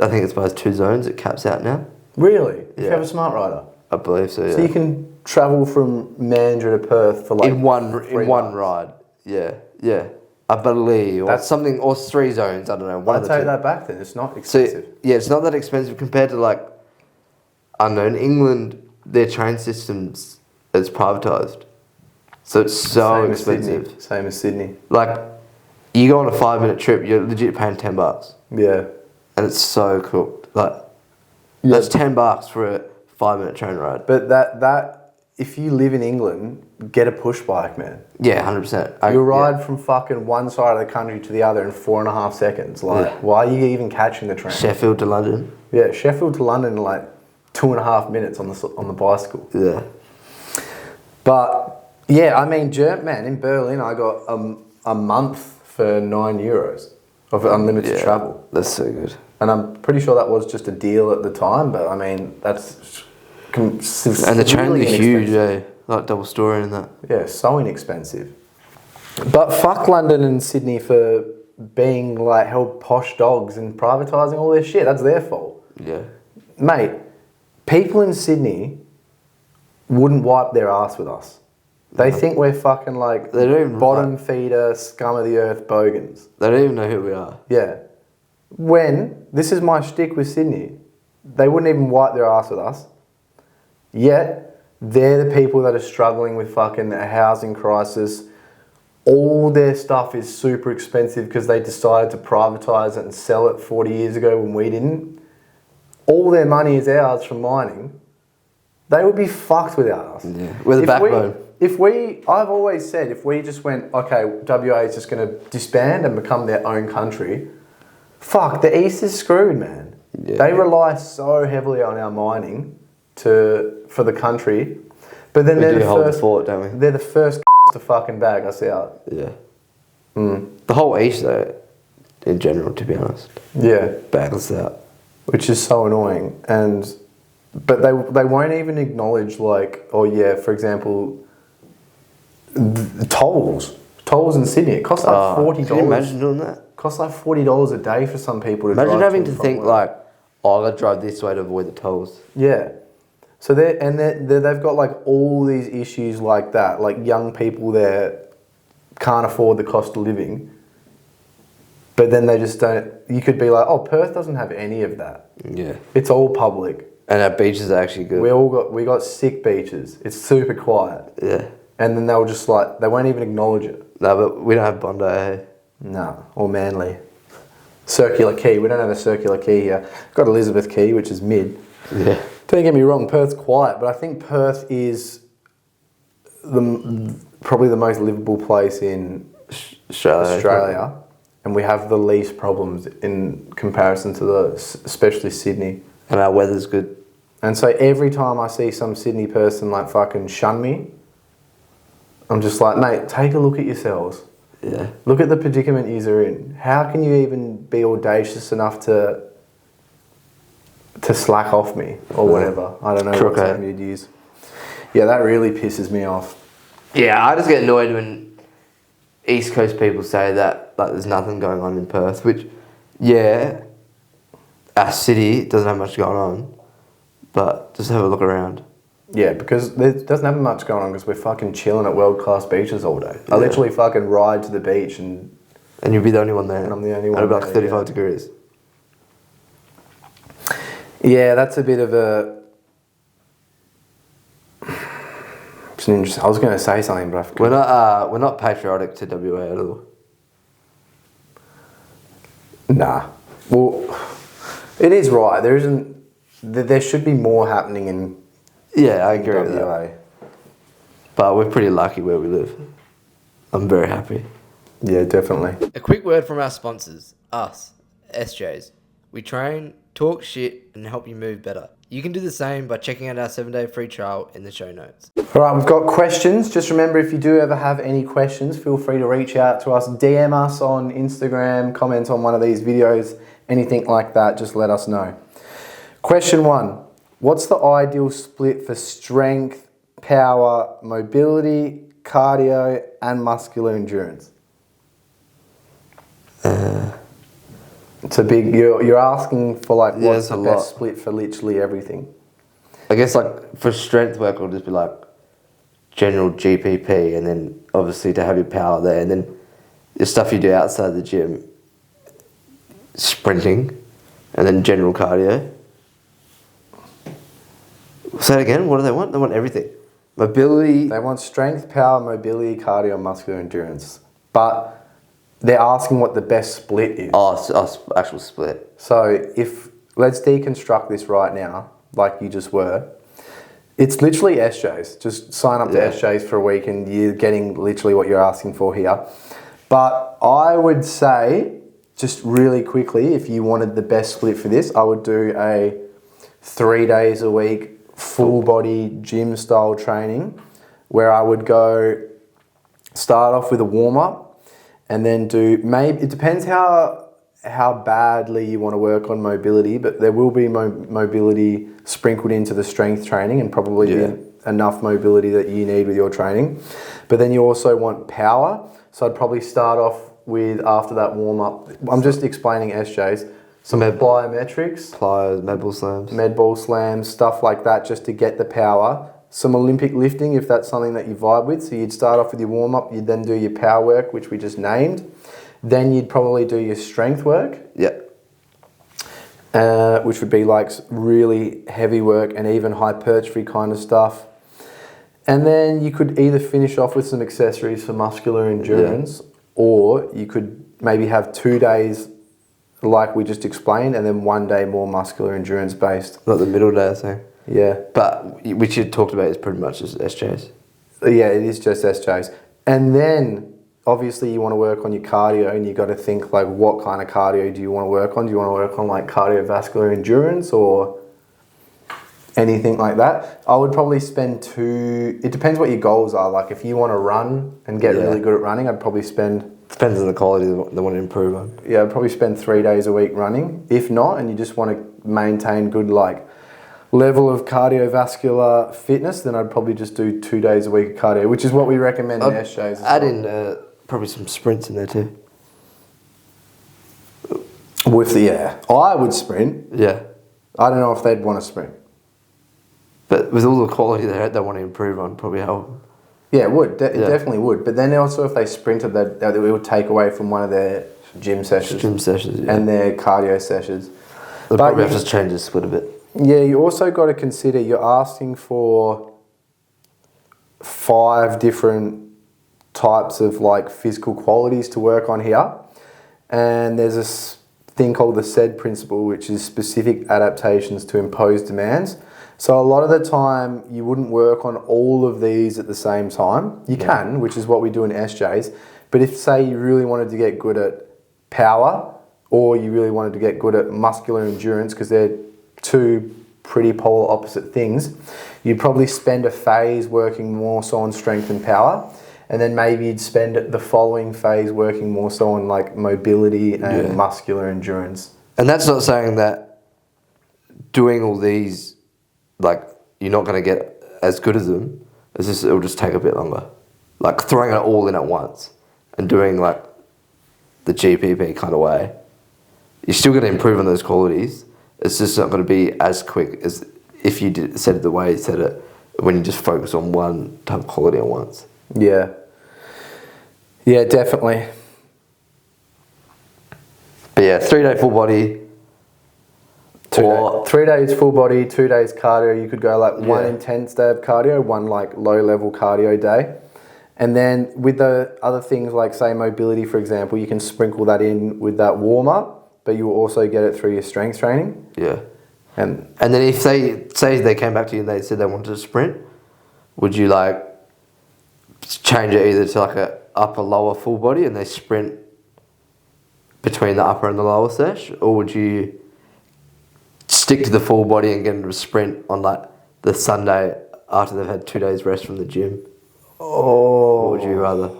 Speaker 1: I think it's by 2 zones, it caps out now.
Speaker 2: Really? If you
Speaker 1: Yeah.
Speaker 2: have a smart rider?
Speaker 1: I believe so, yeah.
Speaker 2: So you can travel from Mandurah to Perth for like
Speaker 1: in one
Speaker 2: months.
Speaker 1: ride. Yeah, yeah. I believe, or
Speaker 2: That's-
Speaker 1: something, or 3 zones, I don't know. One
Speaker 2: I'd
Speaker 1: of the
Speaker 2: take
Speaker 1: two.
Speaker 2: that back then, it's not
Speaker 1: So,
Speaker 2: expensive.
Speaker 1: yeah, it's not that expensive compared to like, I don't know, in England, their train systems is privatised. So it's so
Speaker 2: Same as
Speaker 1: expensive.
Speaker 2: Sydney. Same as Sydney.
Speaker 1: Like, you go on a 5-minute trip, you're legit paying $10.
Speaker 2: Yeah.
Speaker 1: And it's so cooked. Like,
Speaker 2: Yeah.
Speaker 1: that's $10 for a 5-minute train ride.
Speaker 2: But that if you live in England, get a push bike, man.
Speaker 1: Yeah, 100%.
Speaker 2: You'll ride from fucking one side of the country to the other in 4.5 seconds. Like, why are you even catching the train?
Speaker 1: Sheffield to London.
Speaker 2: Yeah, Sheffield to London in like 2.5 minutes on the bicycle.
Speaker 1: Yeah.
Speaker 2: But yeah, I mean, man, in Berlin, I got a month for €9 of unlimited travel.
Speaker 1: That's so good.
Speaker 2: And I'm pretty sure that was just a deal at the time, but I mean, that's...
Speaker 1: And the trains are huge, eh? Like double story and that.
Speaker 2: Yeah, so inexpensive. But fuck London and Sydney for being like held posh dogs and privatising all their shit. That's their fault.
Speaker 1: Yeah.
Speaker 2: Mate, people in Sydney wouldn't wipe their ass with us. They think we're fucking like
Speaker 1: They don't even
Speaker 2: bottom feeder, scum of the earth bogans.
Speaker 1: They don't even know who we are.
Speaker 2: Yeah. When, this is my shtick with Sydney, they wouldn't even wipe their ass with us. Yet, they're the people that are struggling with fucking a housing crisis. All their stuff is super expensive because they decided to privatise it and sell it 40 years ago when we didn't. All their money is ours from mining. They would be fucked without us.
Speaker 1: Yeah. We're the backbone.
Speaker 2: I've always said, if we just went, okay, WA is just going to disband and become their own country, fuck, the East is screwed, man.
Speaker 1: Yeah.
Speaker 2: They rely so heavily on our mining for the country, but then they're
Speaker 1: the fort, don't we?
Speaker 2: They're the first to fucking bag us out.
Speaker 1: Yeah. The whole East, though, in general, to be honest,
Speaker 2: Yeah,
Speaker 1: bag us out.
Speaker 2: which is so annoying. But they won't even acknowledge, like, oh yeah, for example, the tolls in Sydney. It costs like $40.
Speaker 1: Can you imagine doing that?
Speaker 2: Costs like $40 a day for some people to
Speaker 1: Imagine
Speaker 2: drive
Speaker 1: having
Speaker 2: to
Speaker 1: to
Speaker 2: and
Speaker 1: think
Speaker 2: from work.
Speaker 1: like, oh, I gotta drive this way to avoid the tolls.
Speaker 2: Yeah. So they've got like all these issues like that. Like young people there can't afford the cost of living. But then they just don't... You could be like, oh, Perth doesn't have any of that.
Speaker 1: Yeah.
Speaker 2: It's all public.
Speaker 1: And our beaches are actually good.
Speaker 2: We got sick beaches. It's super quiet.
Speaker 1: Yeah.
Speaker 2: And then they'll just like... They won't even acknowledge it.
Speaker 1: No, but we don't have Bondi, eh?
Speaker 2: No. Or Manly. Circular Quay. We don't have a Circular Quay here. Got Elizabeth Quay, which is mid.
Speaker 1: Yeah.
Speaker 2: Don't get me wrong, Perth's quiet, but I think Perth is probably the most livable place in Australia, and we have the least problems in comparison to especially Sydney.
Speaker 1: And our weather's good.
Speaker 2: And so every time I see some Sydney person like fucking shun me, I'm just like, mate, take a look at yourselves.
Speaker 1: Yeah.
Speaker 2: Look at the predicament you're in. How can you even be audacious enough to slack off me or whatever? I don't know what term you'd use. Yeah, that really pisses me off.
Speaker 1: Yeah, I just get annoyed when East Coast people say that like there's nothing going on in Perth, which, yeah, our city doesn't have much going on, but just have a look around.
Speaker 2: Yeah, because there doesn't have much going on because we're fucking chilling at world-class beaches all day. I literally fucking ride to the beach and
Speaker 1: you'll be the only one there.
Speaker 2: And I'm the only one
Speaker 1: at about
Speaker 2: there,
Speaker 1: 35 degrees.
Speaker 2: Yeah, that's a bit of a... It's an interesting... I was going to say something, but I forgot.
Speaker 1: We're not patriotic to WA at all.
Speaker 2: Nah. Well, it is right. There should be more happening in
Speaker 1: Yeah, I agree with
Speaker 2: WA.
Speaker 1: that. But we're pretty lucky where we live. I'm very happy.
Speaker 2: Yeah, definitely.
Speaker 1: A quick word from our sponsors, us, SJs. We train, talk shit, and help you move better. You can do the same by checking out our 7-day free trial in the show notes.
Speaker 2: All right, we've got questions. Just remember, if you do ever have any questions, feel free to reach out to us. DM us on Instagram, comment on one of these videos, anything like that, just let us know. Question 1. What's the ideal split for strength, power, mobility, cardio, and muscular endurance? It's a big... You're asking for like what's the best split for literally everything.
Speaker 1: I guess like for strength work, it'll just be like general GPP, and then obviously to have your power there, and then the stuff you do outside the gym, sprinting, and then general cardio. Say it again. What do they want? They want everything. Mobility.
Speaker 2: They want strength, power, mobility, cardio, muscular endurance. But they're asking what the best split is.
Speaker 1: Actual split.
Speaker 2: So let's deconstruct this right now, like you just were. It's literally SJs. Just sign up to SJs for a week and you're getting literally what you're asking for here. But I would say, just really quickly, if you wanted the best split for this, I would do a 3 days a week, full body gym style training, where I would start off with a warm up, and then it depends how badly you want to work on mobility, but there will be mobility sprinkled into the strength training, and probably be enough mobility that you need with your training. But then you also want power, so I'd probably start off with, after that warm up, I'm just explaining SJs, some plyometrics,
Speaker 1: Pliers, med
Speaker 2: ball slams, stuff like that, just to get the power. Some Olympic lifting, if that's something that you vibe with. So you'd start off with your warm-up, you'd then do your power work, which we just named. Then you'd probably do your strength work.
Speaker 1: Yeah.
Speaker 2: Which would be like really heavy work and even hypertrophy kind of stuff. And then you could either finish off with some accessories for muscular endurance, or you could maybe have 2 days like we just explained, and then 1 day more muscular endurance based.
Speaker 1: Not the middle day, I think.
Speaker 2: Yeah.
Speaker 1: But which you talked about is pretty much just SJs.
Speaker 2: Yeah, it is just SJs. And then obviously you want to work on your cardio, and you got to think like, what kind of cardio do you want to work on? Do you want to work on like cardiovascular endurance or anything like that? I would probably spend it depends what your goals are. Like if you want to run and get really good at running, I'd probably spend...
Speaker 1: Depends on the quality they want to improve on.
Speaker 2: Yeah, I'd probably spend 3 days a week running. If not, and you just want to maintain good like level of cardiovascular fitness, then I'd probably just do 2 days a week of cardio, which is what we recommend in SJs.
Speaker 1: Add in probably some sprints in there too.
Speaker 2: I would sprint.
Speaker 1: Yeah.
Speaker 2: I don't know if they'd want to sprint.
Speaker 1: But with all the quality they want to improve on, probably help.
Speaker 2: Yeah, it would. It definitely would. But then also if they sprinted, it would take away from one of their gym sessions. And their cardio sessions.
Speaker 1: They'll probably have to change the split a bit.
Speaker 2: Yeah, you also got to consider you're asking for 5 different types of like physical qualities to work on here. And there's this thing called the SAID principle, which is specific adaptations to imposed demands. So a lot of the time you wouldn't work on all of these at the same time. You can, which is what we do in SJs. But if, say, you really wanted to get good at power, or you really wanted to get good at muscular endurance, because they're 2 pretty polar opposite things, you'd probably spend a phase working more so on strength and power, and then maybe you'd spend the following phase working more so on like mobility and muscular endurance.
Speaker 1: And that's not saying that doing all these, like, you're not going to get as good as them. It'll just take a bit longer. like throwing it all in at once and doing like the GPP kind of way, you're still going to improve on those qualities. It's just not going to be as quick as if you said it the way you said it, when you just focus on one type of quality at once.
Speaker 2: Yeah. Yeah, definitely.
Speaker 1: But yeah, 3-day full body.
Speaker 2: 3 days full body, 2 days cardio. You could go like one intense day of cardio, one like low level cardio day. And then with the other things like say mobility, for example, you can sprinkle that in with that warm up, but you will also get it through your strength training.
Speaker 1: Yeah.
Speaker 2: And
Speaker 1: then if they came back to you and they said they wanted to sprint, would you like change it either to like a upper lower full body and they sprint between the upper and the lower sesh, or would you stick to the full body and get into a sprint on like the Sunday after they've had 2 days rest from the gym? Or would you rather?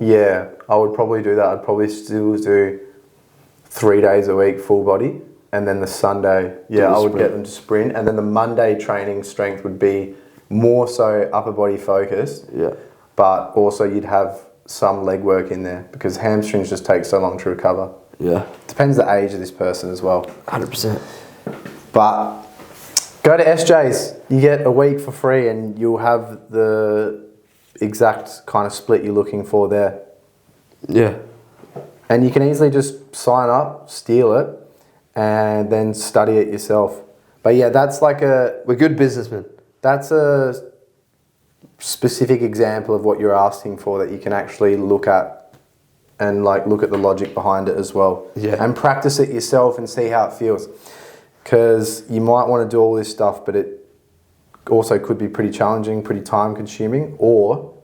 Speaker 2: Yeah, I would probably do that. I'd probably still do 3 days a week full body, and then the Sunday, I would get them to sprint, and then the Monday training strength would be more so upper body focused.
Speaker 1: Yeah.
Speaker 2: But also you'd have some leg work in there because hamstrings just take so long to recover.
Speaker 1: Yeah.
Speaker 2: Depends the age of this person as well.
Speaker 1: 100%.
Speaker 2: But go to SJ's. You get a week for free and you'll have the exact kind of split you're looking for there.
Speaker 1: Yeah.
Speaker 2: And you can easily just sign up, steal it, and then study it yourself. But yeah, that's like
Speaker 1: we're good businessmen.
Speaker 2: That's a specific example of what you're asking for that you can actually look at and like look at the logic behind it as well.
Speaker 1: Yeah.
Speaker 2: And practice it yourself and see how it feels. Because you might want to do all this stuff, but it also could be pretty challenging, pretty time consuming, or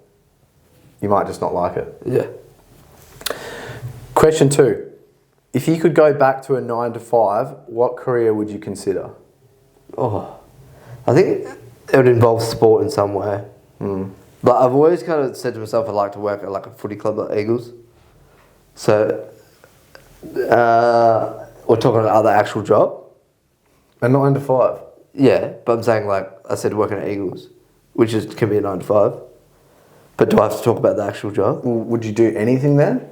Speaker 2: you might just not like it.
Speaker 1: Yeah.
Speaker 2: Question 2. If you could go back to a 9 to 5, what career would you consider?
Speaker 1: Oh, I think it would involve sport in some way. But I've always kind of said to myself I'd like to work at like a footy club like Eagles. So, we're talking about other actual job.
Speaker 2: A 9 to 5?
Speaker 1: Yeah, but I'm saying like I said working at Eagles, which can be a 9 to 5. But do I have to talk about the actual job?
Speaker 2: Well, would you do anything then?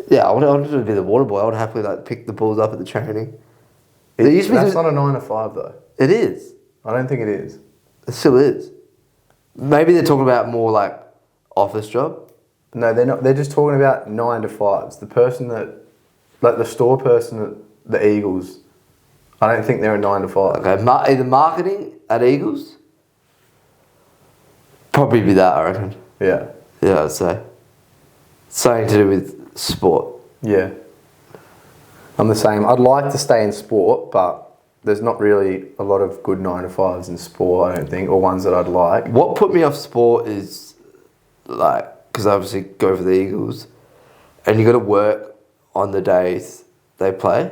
Speaker 1: Yeah, I wanted to be the water boy. I would happily like pick the balls up at the training.
Speaker 2: That's not a 9 to 5 though.
Speaker 1: It is.
Speaker 2: I don't think it is.
Speaker 1: It still is. Maybe they're talking about more like office job.
Speaker 2: No, they're not. They're just talking about 9 to 5s. The person that, like the store person at the Eagles, I don't think they're a 9 to 5.
Speaker 1: Okay, either marketing at Eagles. Probably be that, I reckon.
Speaker 2: Yeah.
Speaker 1: Yeah, I'd say. Something to do with sport.
Speaker 2: Yeah. I'm the same. I'd like to stay in sport, but there's not really a lot of good 9 to 5s in sport, I don't think, or ones that I'd like.
Speaker 1: What put me off sport is, like, because I obviously go for the Eagles, and you got to work on the days they play.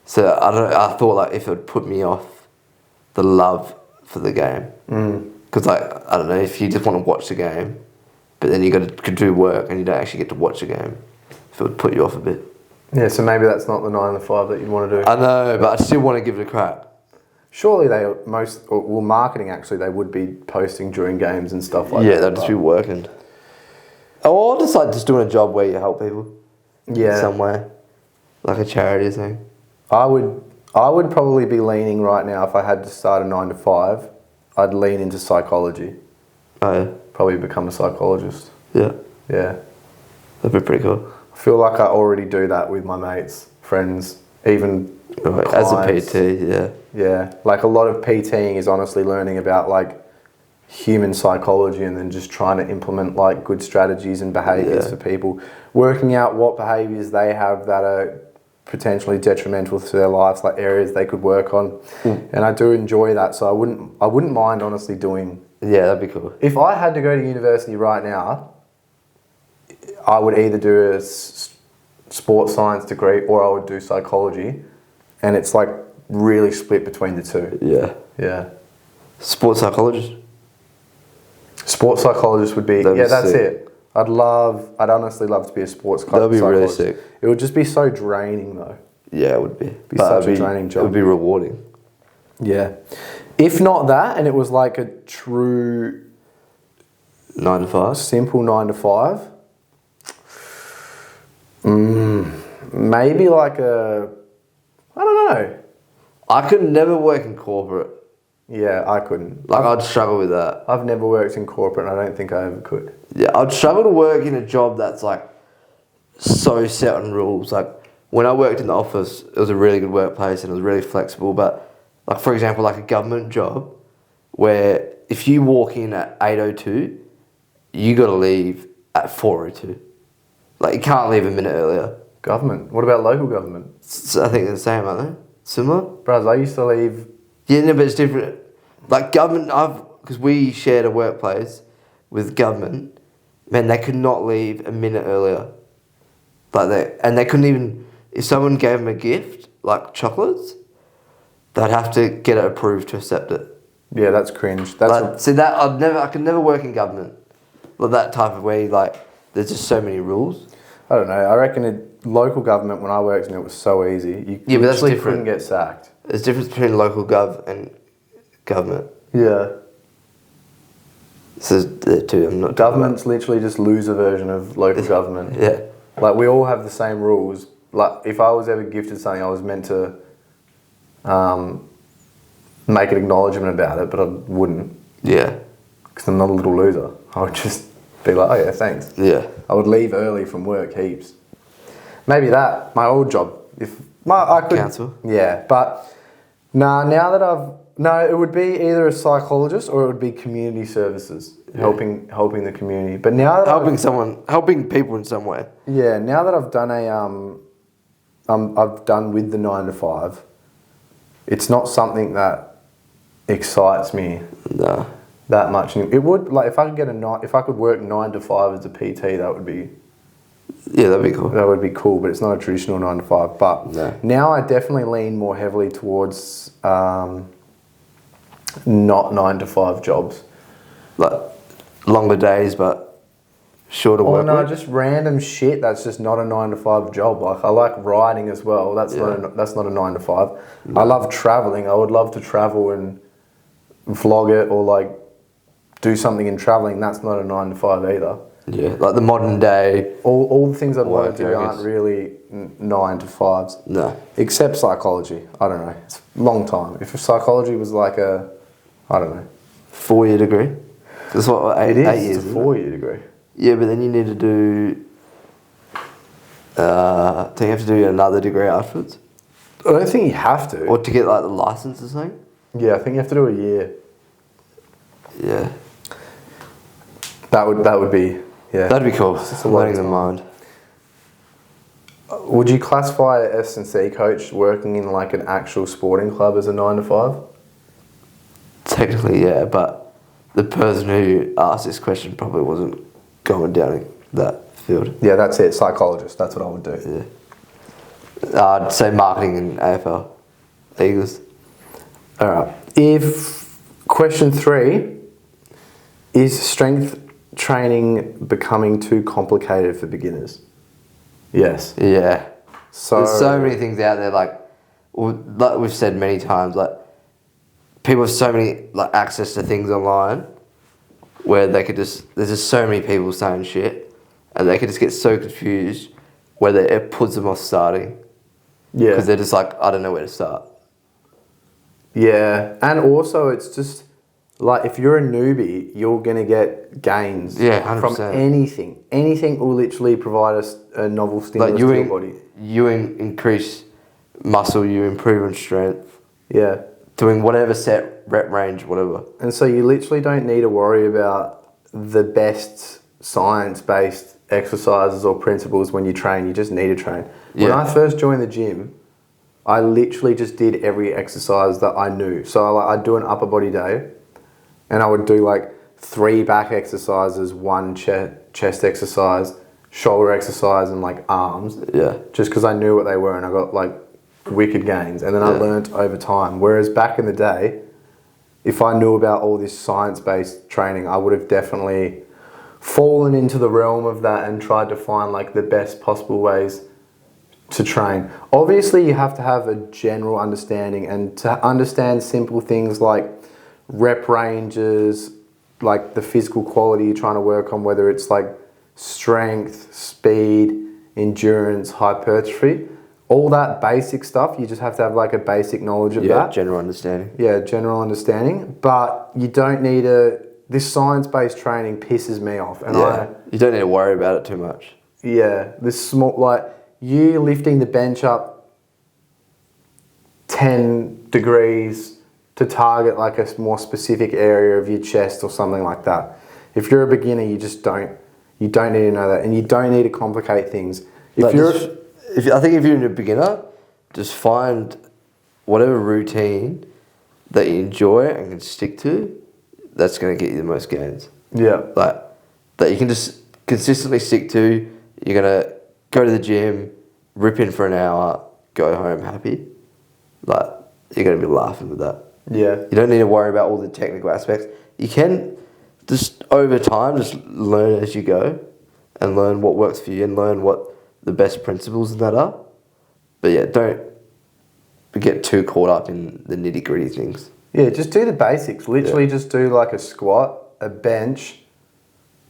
Speaker 1: So I thought like if it would put me off the love for the game. Because like, I don't know, if you just want to watch the game, but then you got to do work and you don't actually get to watch the game, if it would put you off a bit.
Speaker 2: Yeah, so maybe that's not the 9 to 5 that you'd want to do.
Speaker 1: I know, but I still want to give it a crack.
Speaker 2: Surely marketing actually, they would be posting during games and stuff like that.
Speaker 1: Yeah, they'd just be working. Or just like just doing a job where you help people.
Speaker 2: Yeah.
Speaker 1: Somewhere. Like a charity thing.
Speaker 2: I would probably be leaning right now, if I had to start a 9 to 5, I'd lean into psychology.
Speaker 1: Oh yeah.
Speaker 2: Probably become a psychologist.
Speaker 1: Yeah.
Speaker 2: Yeah.
Speaker 1: That'd be pretty cool.
Speaker 2: I feel like I already do that with my mates, friends, even
Speaker 1: as a
Speaker 2: clients.
Speaker 1: PT, yeah.
Speaker 2: Yeah, like a lot of PTing is honestly learning about like human psychology and then just trying to implement like good strategies and behaviours for people, working out what behaviours they have that are potentially detrimental to their lives, like areas they could work on. And I do enjoy that, so I wouldn't mind honestly doing.
Speaker 1: Yeah, that'd be cool.
Speaker 2: If I had to go to university right now, I would either do a sports science degree or I would do psychology, and it's like really split between the two.
Speaker 1: Yeah.
Speaker 2: Yeah.
Speaker 1: Sports psychologist?
Speaker 2: Sports psychologist would be, that's it. I'd honestly love to be a sports psychologist.
Speaker 1: That'd be really sick.
Speaker 2: It would just be so draining though.
Speaker 1: Yeah, it would be.
Speaker 2: Such a draining job.
Speaker 1: It would be rewarding.
Speaker 2: Yeah. If not that, and it was like a true
Speaker 1: 9 to 5.
Speaker 2: Simple 9 to 5. Maybe like I don't know.
Speaker 1: I could never work in corporate.
Speaker 2: Yeah, I couldn't.
Speaker 1: Like, I'd struggle with that.
Speaker 2: I've never worked in corporate and I don't think I ever could.
Speaker 1: Yeah, I'd struggle to work in a job that's like so set on rules. Like, when I worked in the office, it was a really good workplace and it was really flexible. But, like, for example, like a government job where if you walk in at 8:02, you got to leave at 4:02. Like, you can't leave a minute earlier.
Speaker 2: Government. What about local government?
Speaker 1: So I think they're the same, aren't they? Similar?
Speaker 2: Bros, I used to leave.
Speaker 1: Yeah, no, but it's different. Like, government, because we shared a workplace with government, man, they could not leave a minute earlier. And they couldn't even, if someone gave them a gift, like chocolates, they'd have to get it approved to accept it.
Speaker 2: Yeah, that's cringe.
Speaker 1: See that I could never work in government. Like that type of way, like there's just so many rules.
Speaker 2: I don't know. I reckon local government, when I worked in it, was so easy. You
Speaker 1: but that's different.
Speaker 2: Couldn't get sacked.
Speaker 1: There's a difference between local gov and government.
Speaker 2: Yeah.
Speaker 1: So there too. I'm not.
Speaker 2: Government's literally just loser version of local government.
Speaker 1: Yeah.
Speaker 2: Like, we all have the same rules. Like, if I was ever gifted something, I was meant to make an acknowledgement about it, but I wouldn't.
Speaker 1: Yeah.
Speaker 2: Because I'm not a little loser. I would just be like, oh yeah, thanks.
Speaker 1: Yeah.
Speaker 2: I would leave early from work heaps. Maybe that, my old job. I could.
Speaker 1: Council?
Speaker 2: Yeah, but now that no, it would be either a psychologist or it would be community services, helping the community. But now that
Speaker 1: helping people in some way.
Speaker 2: Yeah, now that I've done I've done with the 9 to 5, it's not something that excites me.
Speaker 1: No.
Speaker 2: That much. It would, like, if I could work 9 to 5 as a PT, that would be.
Speaker 1: Yeah, that'd be cool.
Speaker 2: That would be cool, but it's not a traditional 9 to 5. But
Speaker 1: no.
Speaker 2: Now I definitely lean more heavily towards not 9 to 5 jobs.
Speaker 1: Like longer days, but shorter work.
Speaker 2: No, just random shit. That's just not a 9 to 5 job. Like, I like riding as well. That's not a 9 to 5. No. I love traveling. I would love to travel and vlog it or like do something in traveling. That's not a 9 to 5 either.
Speaker 1: Yeah, like the modern day.
Speaker 2: All the things I'd want to do aren't really 9 to 5s.
Speaker 1: No.
Speaker 2: Except psychology. I don't know. It's a long time. If psychology was like I don't know.
Speaker 1: 4-year degree? That's what, 8 years.
Speaker 2: It's a 4-year degree.
Speaker 1: Yeah, but then you need to do. Do you have to do another degree afterwards?
Speaker 2: I don't think you have to.
Speaker 1: Or to get like the license or something?
Speaker 2: Yeah, I think you have to do a year.
Speaker 1: Yeah.
Speaker 2: That would be, yeah.
Speaker 1: That'd be cool. It's learning the mind.
Speaker 2: Would you classify an S&C coach working in like an actual sporting club as a 9 to 5?
Speaker 1: Technically, yeah, but the person who asked this question probably wasn't going down that field.
Speaker 2: Yeah, that's it. Psychologist. That's what I would do.
Speaker 1: Yeah. I'd say marketing and AFL. Eagles.
Speaker 2: All right. If question 3 is strength training becoming too complicated for beginners? Yes.
Speaker 1: Yeah.
Speaker 2: So
Speaker 1: there's so many things out there, like we've said many times, like people have so many like access to things online where there's just so many people saying shit and they could just get so confused whether it puts them off starting.
Speaker 2: Yeah.
Speaker 1: Because they're just like, I don't know where to start.
Speaker 2: Yeah. And also it's just like, if you're a newbie, you're going to get gains
Speaker 1: 100%.
Speaker 2: from anything. Anything will literally provide us a novel stimulus to your body.
Speaker 1: You increase muscle, you improve in strength.
Speaker 2: Yeah.
Speaker 1: Doing whatever set, rep range, whatever.
Speaker 2: And so you literally don't need to worry about the best science-based exercises or principles when you train. You just need to train.
Speaker 1: Yeah.
Speaker 2: When I first joined the gym, I literally just did every exercise that I knew. So I'd do an upper body day and I would do like 3 back exercises, 1 chest exercise, shoulder exercise and like arms.
Speaker 1: Yeah.
Speaker 2: Just because I knew what they were and I got like wicked gains. And then I learnt over time. Whereas back in the day, if I knew about all this science-based training, I would have definitely fallen into the realm of that and tried to find like the best possible ways to train. Obviously, you have to have a general understanding and to understand simple things like rep ranges, like the physical quality you're trying to work on, whether it's like strength, speed, endurance, hypertrophy, all that basic stuff, you just have to have like a basic knowledge of that.
Speaker 1: General understanding.
Speaker 2: Yeah, general understanding. But you don't need this science-based training pisses me off. And
Speaker 1: you don't need to worry about it too much.
Speaker 2: Yeah, this small, like you lifting the bench up 10 degrees to target like a more specific area of your chest or something like that. If you're a beginner, you don't need to know that, and you don't need to complicate things.
Speaker 1: I think if you're a beginner, just find whatever routine that you enjoy and can stick to. That's going to get you the most gains.
Speaker 2: Yeah,
Speaker 1: like that you can just consistently stick to. You're going to go to the gym, rip in for an hour, go home happy. Like, you're going to be laughing with that.
Speaker 2: Yeah.
Speaker 1: You don't need to worry about all the technical aspects. You can just over time just learn as you go and learn what works for you and learn what the best principles of that are. But yeah, don't get too caught up in the nitty gritty things.
Speaker 2: Yeah, just do the basics. Literally just do like a squat, a bench,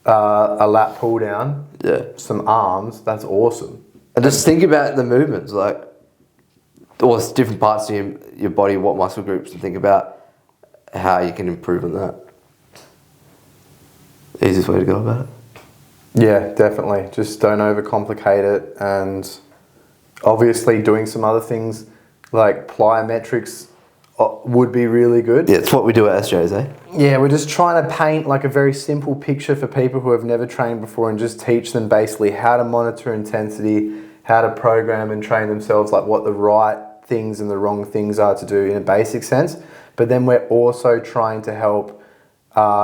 Speaker 2: a lat pull down, some arms. That's awesome.
Speaker 1: And just think about the movements, like, or different parts of your body, what muscle groups, and think about how you can improve on that. Easiest way to go about it.
Speaker 2: Yeah, definitely. Just don't overcomplicate it, and obviously doing some other things like plyometrics would be really good.
Speaker 1: Yeah, it's what we do at SJs, eh?
Speaker 2: Yeah, we're just trying to paint like a very simple picture for people who have never trained before and just teach them basically how to monitor intensity, how to program and train themselves, like what the right things and the wrong things are to do in a basic sense. But then we're also trying to help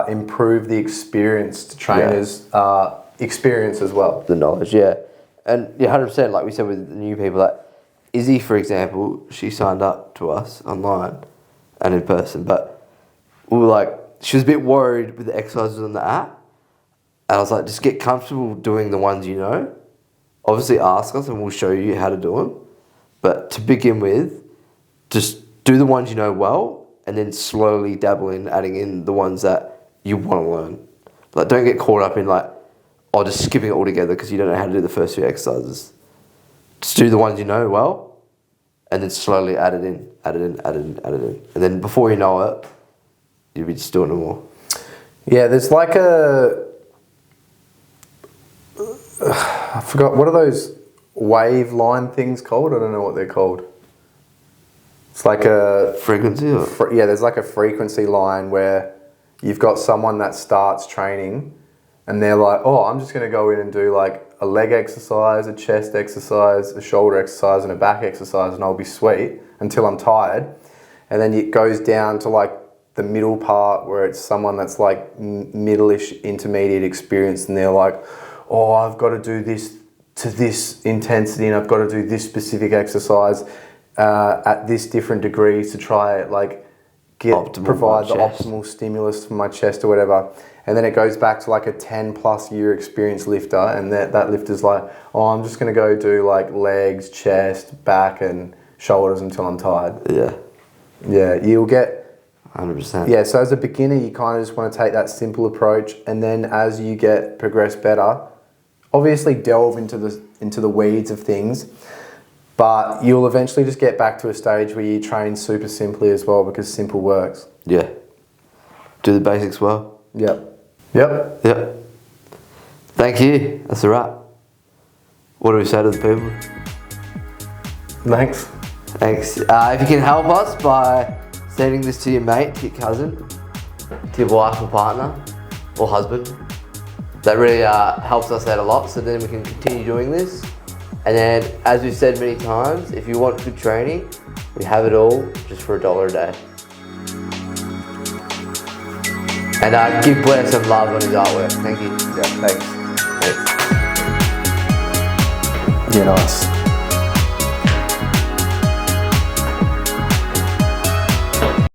Speaker 2: improve the experienced trainers' experience as well.
Speaker 1: The knowledge, yeah. And 100%, like we said with the new people, like Izzy, for example, she signed up to us online and in person, but we were like, she was a bit worried with the exercises on the app. And I was like, just get comfortable doing the ones you know. Obviously ask us and we'll show you how to do them. But to begin with, just do the ones you know well and then slowly dabble in adding in the ones that you want to learn. Like, don't get caught up in like, just skipping it all together because you don't know how to do the first few exercises. Just do the ones you know well and then slowly add it in. And then before you know it, you'll be just doing it more. Yeah,
Speaker 2: there's like I forgot, what are those wave line things called? I don't know what they're called. It's like a...
Speaker 1: Frequency?
Speaker 2: There's like a frequency line where you've got someone that starts training and they're like, I'm just going to go in and do like a leg exercise, a chest exercise, a shoulder exercise and a back exercise and I'll be sweet until I'm tired. And then it goes down to like the middle part where it's someone that's like middle-ish intermediate experience and they're like, I've got to do this to this intensity and I've got to do this specific exercise at this different degree to try like provide the optimal stimulus for my chest or whatever. And then it goes back to like a 10+ year experienced lifter and that lifter's like, I'm just going to go do like legs, chest, back and shoulders until I'm tired. Yeah, you'll get
Speaker 1: 100%.
Speaker 2: Yeah, so as a beginner, you kind of just want to take that simple approach, and then as you progress better, obviously delve into the weeds of things, but you'll eventually just get back to a stage where you train super simply as well because simple works.
Speaker 1: Yeah. Do the basics well.
Speaker 2: Yep.
Speaker 1: Thank you. That's a wrap. What do we say to the people?
Speaker 2: Thanks.
Speaker 1: If you can help us by sending this to your mate, to your cousin, to your wife or partner or husband, that really helps us out a lot, so then we can continue doing this. And then, as we've said many times, if you want good training, we have it all just for $1 a day. And give Blair some love on his artwork. Thank you.
Speaker 2: Yeah, thanks. Yeah, nice.